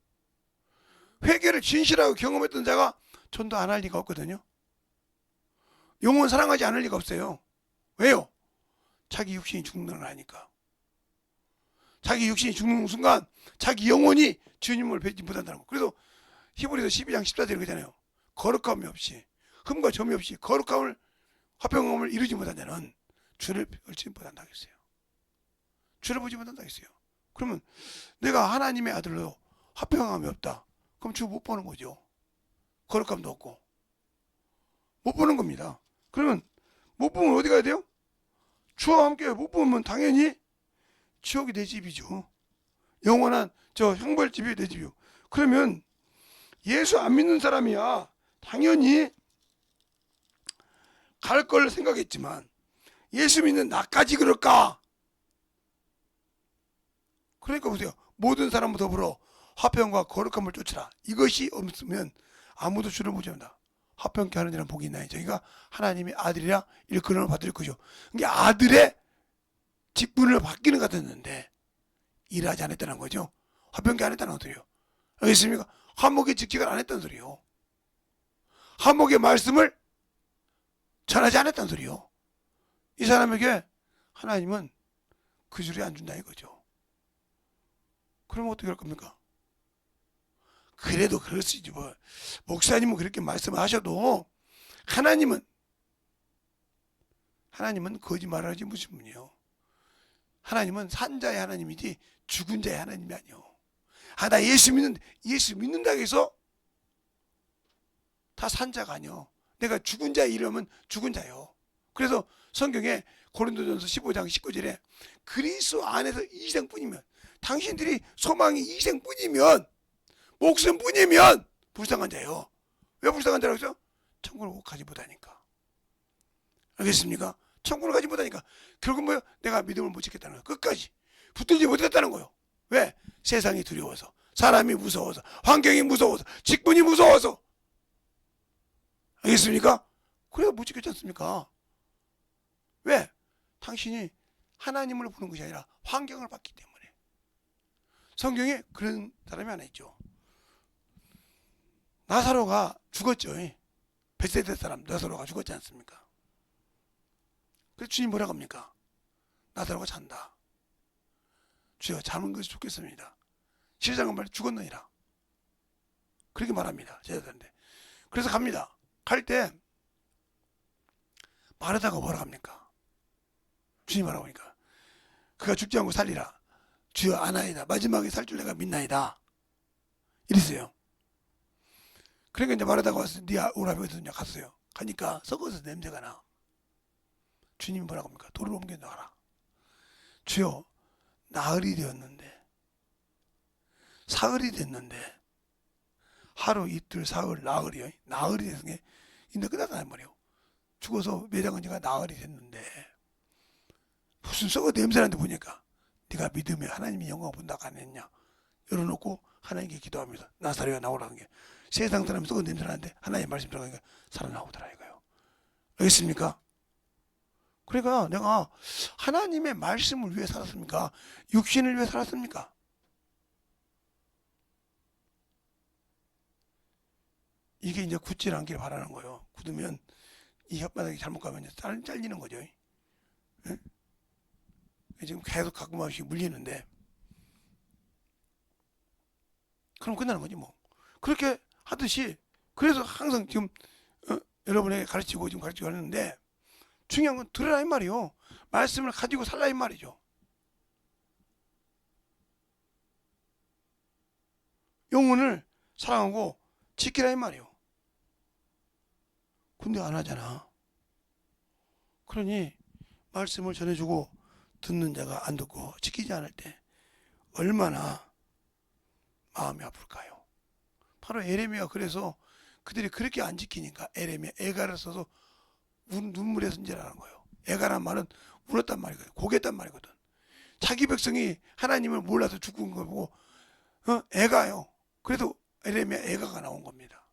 회개를 진실하게 경험했던 자가 전도 안 할 리가 없거든요. 영혼 사랑하지 않을 리가 없어요. 왜요? 자기 육신이 죽는 걸 아니까. 자기 육신이 죽는 순간 자기 영혼이 주님을 뵙지 못한다는 거. 그래서 히브리서 12장 14절에 그러잖아요. 거룩함이 없이 흠과 점이 없이 거룩함을 화평함을 이루지 못한 자는 주를 뵙지 못한다고 했어요. 주를 보지 못한다고 했어요. 그러면 내가 하나님의 아들로 화평함이 없다. 그럼 주 못 보는 거죠. 거룩함도 없고 못 보는 겁니다. 그러면 못 보면 어디 가야 돼요? 주와 함께 못 보면 당연히 지옥이 내 집이죠. 영원한 저 형벌집이 내 집이요. 그러면 예수 안 믿는 사람이야 당연히 갈 걸 생각했지만 예수 믿는 나까지 그럴까? 그러니까 보세요. 모든 사람과 더불어 화평과 거룩함을 쫓으라. 이것이 없으면 아무도 주를 보지 않는다. 화평케 하는 자는 복이 있나니 저희가 하나님의 아들이라 일컬음을 받을 것이요. 그러니까 아들의 직분을 받기는 같았는데 일하지 않았다는 거죠. 화평케 안 했다는 소리요. 알겠습니까? 화목의 직책을 안 했다는 소리요. 화목의 말씀을 전하지 않았다는 소리요. 이 사람에게 하나님은 그 줄이 안 준다 이거죠. 그러면 어떻게 할 겁니까? 그래도 그럴 수 있지 뭐. 목사님은 그렇게 말씀하셔도 하나님은 거짓말을 하지 무슨 분이요. 하나님은 산자의 하나님이지 죽은 자의 하나님이 아니요. 나 예수 믿는다고 해서 다 산자가 아니요. 내가 죽은 자의 이름은 죽은 자요. 그래서 성경에 고린도전서 15장 19절에 그리스도 안에서 이생뿐이면 당신들이 소망이 이생뿐이면 목숨뿐이면 불쌍한 자예요. 왜 불쌍한 자라고 했어요? 천국을 가지 못하니까. 알겠습니까? 천국을 가지 못하니까 결국 뭐요? 내가 믿음을 못 지켰다는 거예요. 끝까지 붙들지 못했다는 거예요. 왜? 세상이 두려워서, 사람이 무서워서, 환경이 무서워서, 직분이 무서워서. 알겠습니까? 그래서 못 지켰지 않습니까? 왜? 당신이 하나님을 보는 것이 아니라 환경을 봤기 때문에. 성경에 그런 사람이 하나 있죠. 나사로가 죽었죠. 벳세다 사람 나사로가 죽었지 않습니까? 그래서 주님 뭐라고 합니까? 나사로가 잔다. 주여 잠은 것이 좋겠습니다. 시장은 말이 죽었느니라. 그렇게 말합니다. 제자들한테. 그래서 갑니다. 갈 때 마르다가 뭐라고 합니까? 주님 뭐라고 하니까 그가 죽지 않고 살리라. 주여 아나이다. 마지막에 살 줄 내가 믿나이다. 이랬어요. 그러니까 이제 마르다가 와서 네 오라비 어디냐 갔어요. 가니까 썩어서 냄새가 나. 주님이 뭐라고 합니까? 돌을 옮겨 놔라. 주여 나흘이 되었는데 사흘이 됐는데 하루 이틀 사흘 나흘이요. 나흘이 돼서 이제 끝났단 말이에요. 죽어서 매장한 지가 나흘이 됐는데 무슨 썩어 냄새나는데 보니까 네가 믿으면 하나님이 영광 본다고 안 했냐. 열어놓고 하나님께 기도하면서 나사로가 나오라는 게 세상 사람이 썩어 냄새나는데 하나님의 말씀 들어가니까 살아나오더라 이거예요. 알겠습니까? 그러니까 내가 하나님의 말씀을 위해 살았습니까? 육신을 위해 살았습니까? 이게 이제 굳지 않기를 바라는 거예요. 굳으면 이 혓바닥이 잘못 가면 잘리는 거죠. 네? 지금 계속 가끔씩 물리는데 그럼 끝나는 거지 뭐. 그렇게 하듯이 그래서 항상 지금 여러분에게 가르치고 지금 가르치고 하는데 중요한 건 들으라 이 말이요. 말씀을 가지고 살라 이 말이죠. 영혼을 사랑하고 지키라 이 말이요. 근데 안 하잖아. 그러니 말씀을 전해주고 듣는 자가 안 듣고 지키지 않을 때 얼마나 마음이 아플까요? 바로 에레미야가 그래서 그들이 그렇게 안 지키니까 에레미야 애가를 써서 눈물의 손질하는 거예요. 애가란 말은 울었단 말이거든. 고겠단 말이거든. 자기 백성이 하나님을 몰라서 죽은 거 보고 애가요. 그래도 에레미야 애가가 나온 겁니다.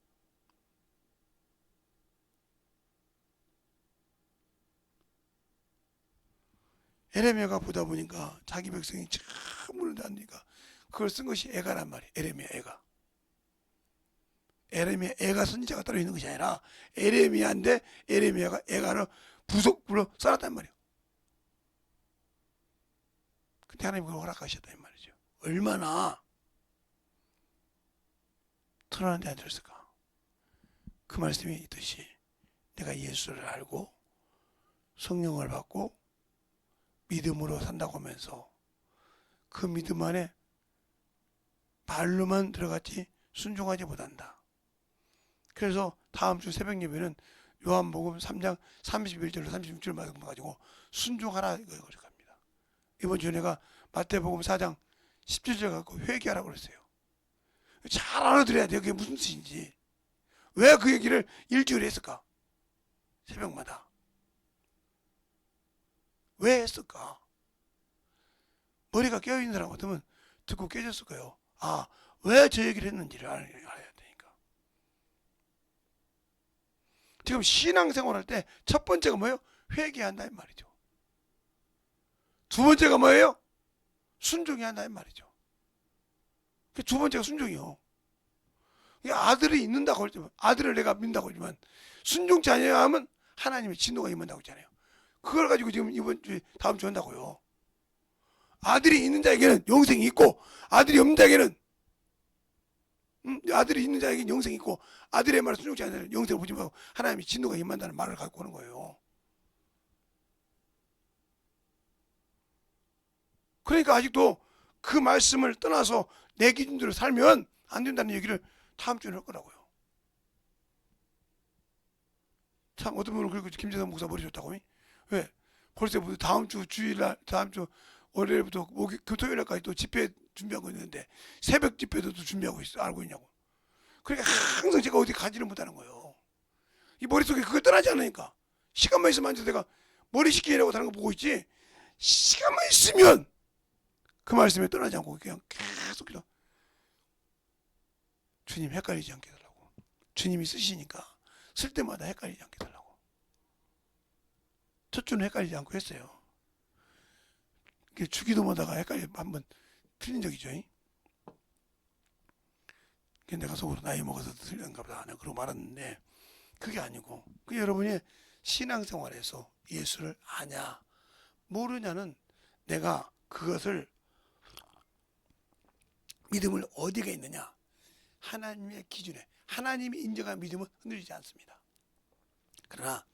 에레미야가 보다 보니까 자기 백성이 참으로 안되니까 그걸 쓴 것이 애가란 말이에요. 에레미야 애가. 에레미야 애가 선지자가 따로 있는 것이 아니라 에레미야인데 에레미야가 애가를 부속불로 써놨단 말이에요. 근데 하나님 그걸 허락하셨다 이 말이죠. 얼마나 털어난 데 앉았을까. 그 말씀이 있듯이 내가 예수를 알고 성령을 받고 믿음으로 산다고 하면서 그 믿음 안에 말로만 들어갔지 순종하지 못한다. 그래서 다음 주 새벽 예배는 요한복음 3장 31절로 36절 말씀 가지고 순종하라 이걸 갑니다. 이번 주에 내가 마태복음 4장 17절 갖고 회개하라고 그랬어요. 잘 알아들어야 돼요. 그게 무슨 뜻인지. 왜 그 얘기를 일주일에 했을까? 새벽마다. 왜 했을까? 머리가 깨어있는 사람 같으면 듣고 깨졌을 거예요. 아, 왜 저 얘기를 했는지를 알아야 되니까. 지금 신앙생활 할 때 첫 번째가 뭐예요? 회개한다 이 말이죠. 두 번째가 뭐예요? 순종해야 한다 이 말이죠. 두 번째가 순종이요. 아들이 있는다고 하지만 아들을 내가 믿는다고 하지만 순종치 아니야 하면 하나님의 진노가 임한다고 했잖아요. 그걸 가지고 지금 이번 주에 다음 주에 한다고요. 아들이 있는 자에게는 영생이 있고 아들이 없는 자에게는 아들이 있는 자에게는 영생이 있고 아들의 말을 순종치 않는 영생을 보지 말고 하나님의 진노가 임한다는 말을 갖고 오는 거예요. 그러니까 아직도 그 말씀을 떠나서 내 기준대로 살면 안 된다는 얘기를 다음 주에 할 거라고요. 참 어떤 분은 그리고 김재선 목사 머리 좋다고. 왜? 벌써부터 다음 주 주일날 다음 주 월요일부터 토요일날까지 또 집회 준비하고 있는데 새벽 집회도 준비하고 있어 알고 있냐고. 그러니까 항상 제가 어디 가지를 못하는 거예요. 이 머릿속에 그거 떠나지 않으니까 시간만 있으면 앉아서 내가 머리 식히려고 하는 거 보고 있지 시간만 있으면 그 말씀에 떠나지 않고 그냥 계속 기도. 주님 헷갈리지 않게 해달라고. 주님이 쓰시니까 쓸 때마다 헷갈리지 않게 해달라고. 첫 주는 헷갈리지 않고 했어요. 주기도마다가 헷갈려 한번 틀린 적이죠. 내가 속으로 나이 먹어서 틀렸는가 보다 하나 그러고 말았는데 그게 아니고 그 여러분이 신앙생활에서 예수를 아냐 모르냐는 내가 그것을 믿음을 어디가 있느냐 하나님의 기준에 하나님이 인정한 믿음은 흔들리지 않습니다. 그러나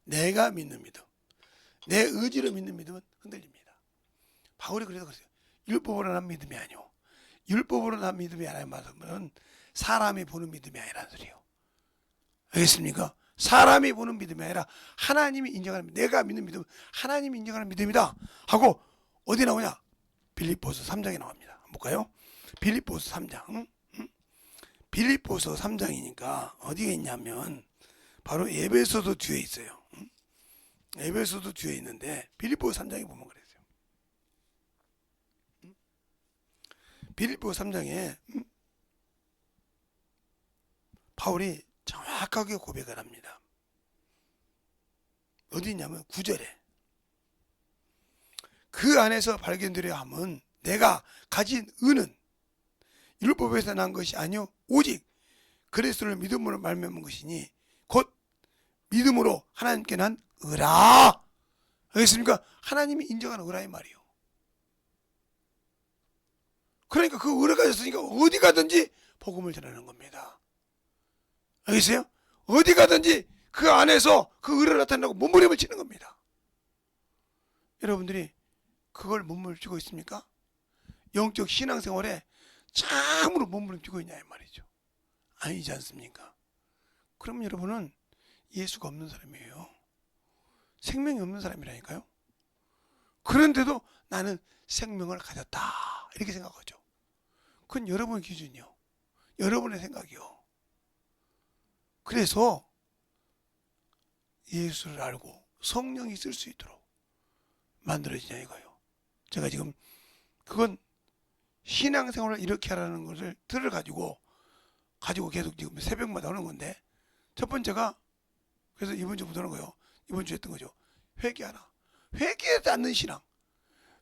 내가 믿는 믿음 내 의지로 믿는 믿음은 흔들립니다. 바울이 그래서 그랬어요. 율법으로 난 믿음이 아니오. 율법으로 난 믿음이 아니라 말하면 사람이 보는 믿음이 아니라는 소리예요. 알겠습니까? 사람이 보는 믿음이 아니라 하나님이 인정하는 내가 믿는 믿음은 하나님이 인정하는 믿음이다 하고 어디 나오냐? 빌립보서 3장에 나옵니다. 한번 볼까요? 빌립보서 3장. 빌립보서 3장이니까 어디에 있냐면 바로 에베소도 뒤에 있어요. 에베소도 뒤에 있는데 빌립보서 3장에 보면 그랬어요. 빌립보서 3장에 바울이 정확하게 고백을 합니다. 어디 있냐면 9절에 그 안에서 발견되려 함은 내가 가진 은은 율법에서 난 것이 아니요 오직 그리스도를 믿음으로 말미암은 것이니 곧 믿음으로 하나님께 난 의라. 알겠습니까? 하나님이 인정하는 의라의 말이요. 그러니까 그 의를 가졌으니까 어디 가든지 복음을 전하는 겁니다. 알겠어요? 어디 가든지 그 안에서 그 의를 나타내고 몸부림을 치는 겁니다. 여러분들이 그걸 몸부림치고 있습니까? 영적 신앙생활에 참으로 몸부림치고 있냐 이 말이죠. 아니지 않습니까? 그럼 여러분은 예수가 없는 사람이에요. 생명이 없는 사람이라니까요. 그런데도 나는 생명을 가졌다. 이렇게 생각하죠. 그건 여러분의 기준이요. 여러분의 생각이요. 그래서 예수를 알고 성령이 쓸 수 있도록 만들어지냐 이거예요. 제가 지금 그건 신앙생활을 이렇게 하라는 것을 들어가지고 계속 지금 새벽마다 하는 건데, 첫 번째가 그래서 이번 주부터 하는 거예요. 이번 주에 했던 거죠. 회개하라. 회개하지 않는 신앙,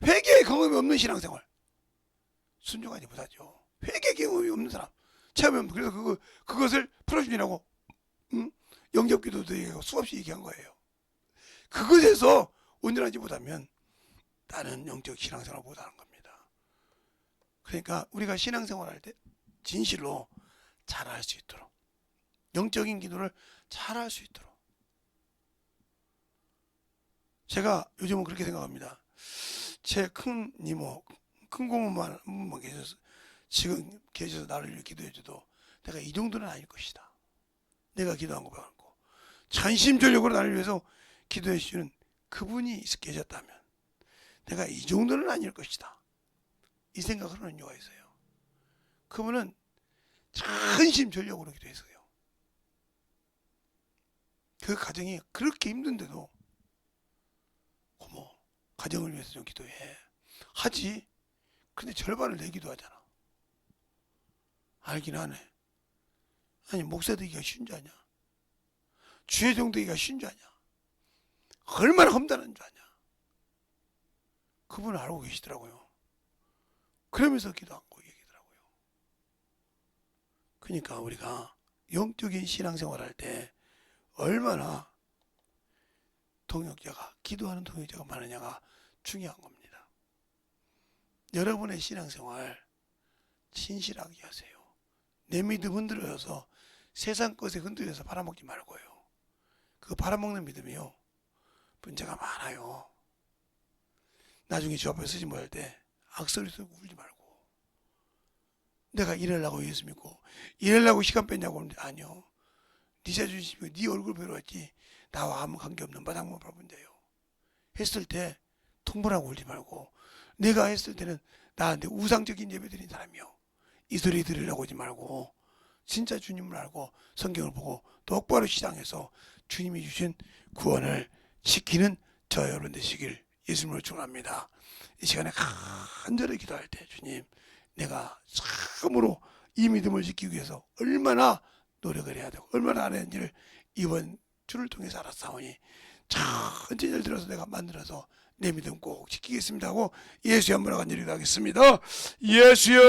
회개의 경험이 없는 신앙생활, 순종하지 못하죠. 회개 경험이 없는 사람, 체험이 없는. 그래서 그것을 풀어주냐고 영접기도도 얘기하고 수없이 얘기한 거예요. 그것에서 온전하지 못하면 나는 영적 신앙생활 못하는 겁니다. 그러니까 우리가 신앙생활할 때 진실로 잘할 수 있도록, 영적인 기도를 잘할 수 있도록, 제가 요즘은 그렇게 생각합니다. 제 큰 이모, 큰 고모만 계셔서, 지금 계셔서 나를 위해 기도해줘도 내가 이 정도는 아닐 것이다. 내가 기도한 거 받고 전심전력으로 나를 위해서 기도해 주시는 그분이 계셨다면 내가 이 정도는 아닐 것이다. 이 생각을 하는 이유가 있어요. 그분은 전심전력으로 기도했어요. 그 가정이 그렇게 힘든데도 어머, 가정을 위해서 좀 기도해 하지. 근데 절반을 내 기도하잖아. 알긴 하네. 아니, 목사 되기가 쉬운 줄 아냐? 주회종 되기가 쉬운 줄 아냐? 얼마나 험난한 줄 아냐? 그분은 알고 계시더라고요. 그러면서 기도한 거 얘기더라고요. 그러니까 우리가 영적인 신앙생활 할 때 얼마나 동역자가, 기도하는 동역자가 많으냐가 중요한 겁니다. 여러분의 신앙생활 진실하게 하세요. 내 믿음 흔들려서 세상 것에 흔들려서 팔아먹지 말고요. 그 팔아먹는 믿음이요, 문제가 많아요. 나중에 주 앞에 서지 못할 때 악소리 쓰고 울지 말고, 내가 일하려고 예수 믿고 일하려고 시간 뺐냐고 하는데, 아니요. 네 자존심이 네 얼굴 보러 왔지 나와 아무 관계없는 바닥만 바라본대요. 했을 때 통보라고 울지 말고, 내가 했을 때는 나한테 우상적인 예배 드린 사람이요, 이 소리 들으려고 하지 말고 진짜 주님을 알고 성경을 보고 똑바로 시장해서 주님이 주신 구원을 지키는 저 여러분 되시길 예수님으로 축원합니다. 이 시간에 간절히 기도할 때, 주님, 내가 참으로 이 믿음을 지키기 위해서 얼마나 노력을 해야 되고 얼마나 안 했는지를 이번 주를 통해서 알았사오니 천천히 들어서 내가 만들어서 내 믿음 꼭 지키겠습니다 하고 예수의 한번 간절히 기도하겠습니다. 예수여!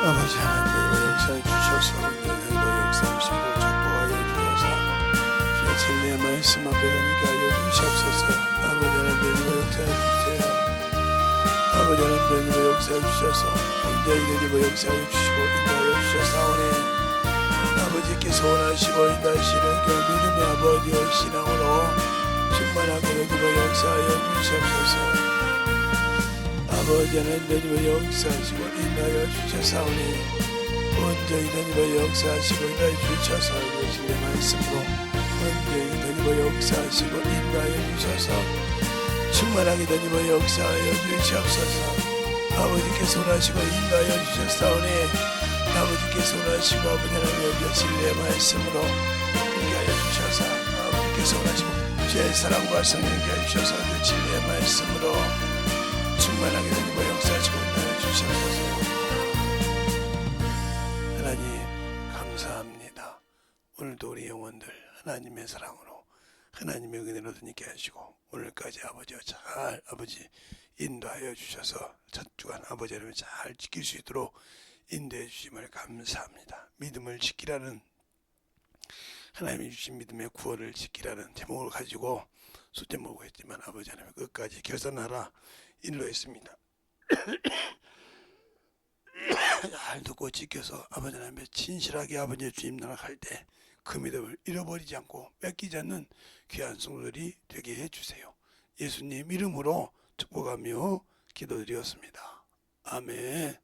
아버지 하나님 역사해 주셔서 우리의 역사하시고 축복하여 주셔서 주의 진리의 말씀 앞에 서게 하여 주시옵소서. 아버지 하나님 역사해 주세요. 아버지 하나님 역사해 주셔서 인자의 역사해 주시고 인도하여 주셔서 아버지께서 원하시고 인도하시는 그 믿음의 아버지의 신앙으로 충만하게 되고 역사하여 주시옵소서. 아버지 하나님 역사하시고 인도하여 주셔사오니 온전히 하나님 역사하시고 인도하여 주셔서 주의 말씀으로 온전히 하나님 역사하시고 인도하여 주셔서 충만하게 하나님 역사하여 주시옵소서. 아버지께서 원하시고 인도하여 주셨사오니 아버지께서 원하시고 아버지 하나님의 진리의 말씀으로 그렇게 하여 주셔서 아버지께서 원하시고 주의 사랑과 성령께 하여 주셔서 그 진리의 말씀으로 충만하게 되고 역사하시고 인도하여 주시옵소서. 하나님 감사합니다. 오늘도 우리 영혼들 하나님의 사랑으로 하나님의 은혜로 드니게 하시고 오늘까지 아버지와 잘 아버지 인도하여 주셔서 첫 주간 아버지 하나님을 잘 지킬 수 있도록 인도해 주심을 감사합니다. 믿음을 지키라는 하나님이 주신 믿음의 구원을 지키라는 제목을 가지고 수제목을 했지만 아버지 하나님 끝까지 결산하라 인도했습니다. 잘 듣고 지켜서 아버지 하나님의 진실하게 아버지의 주님 나라 갈 때 그 믿음을 잃어버리지 않고 뺏기지 않는 귀한 성도들이 되게 해주세요. 예수님 이름으로 축복하며 기도드렸습니다. 아멘.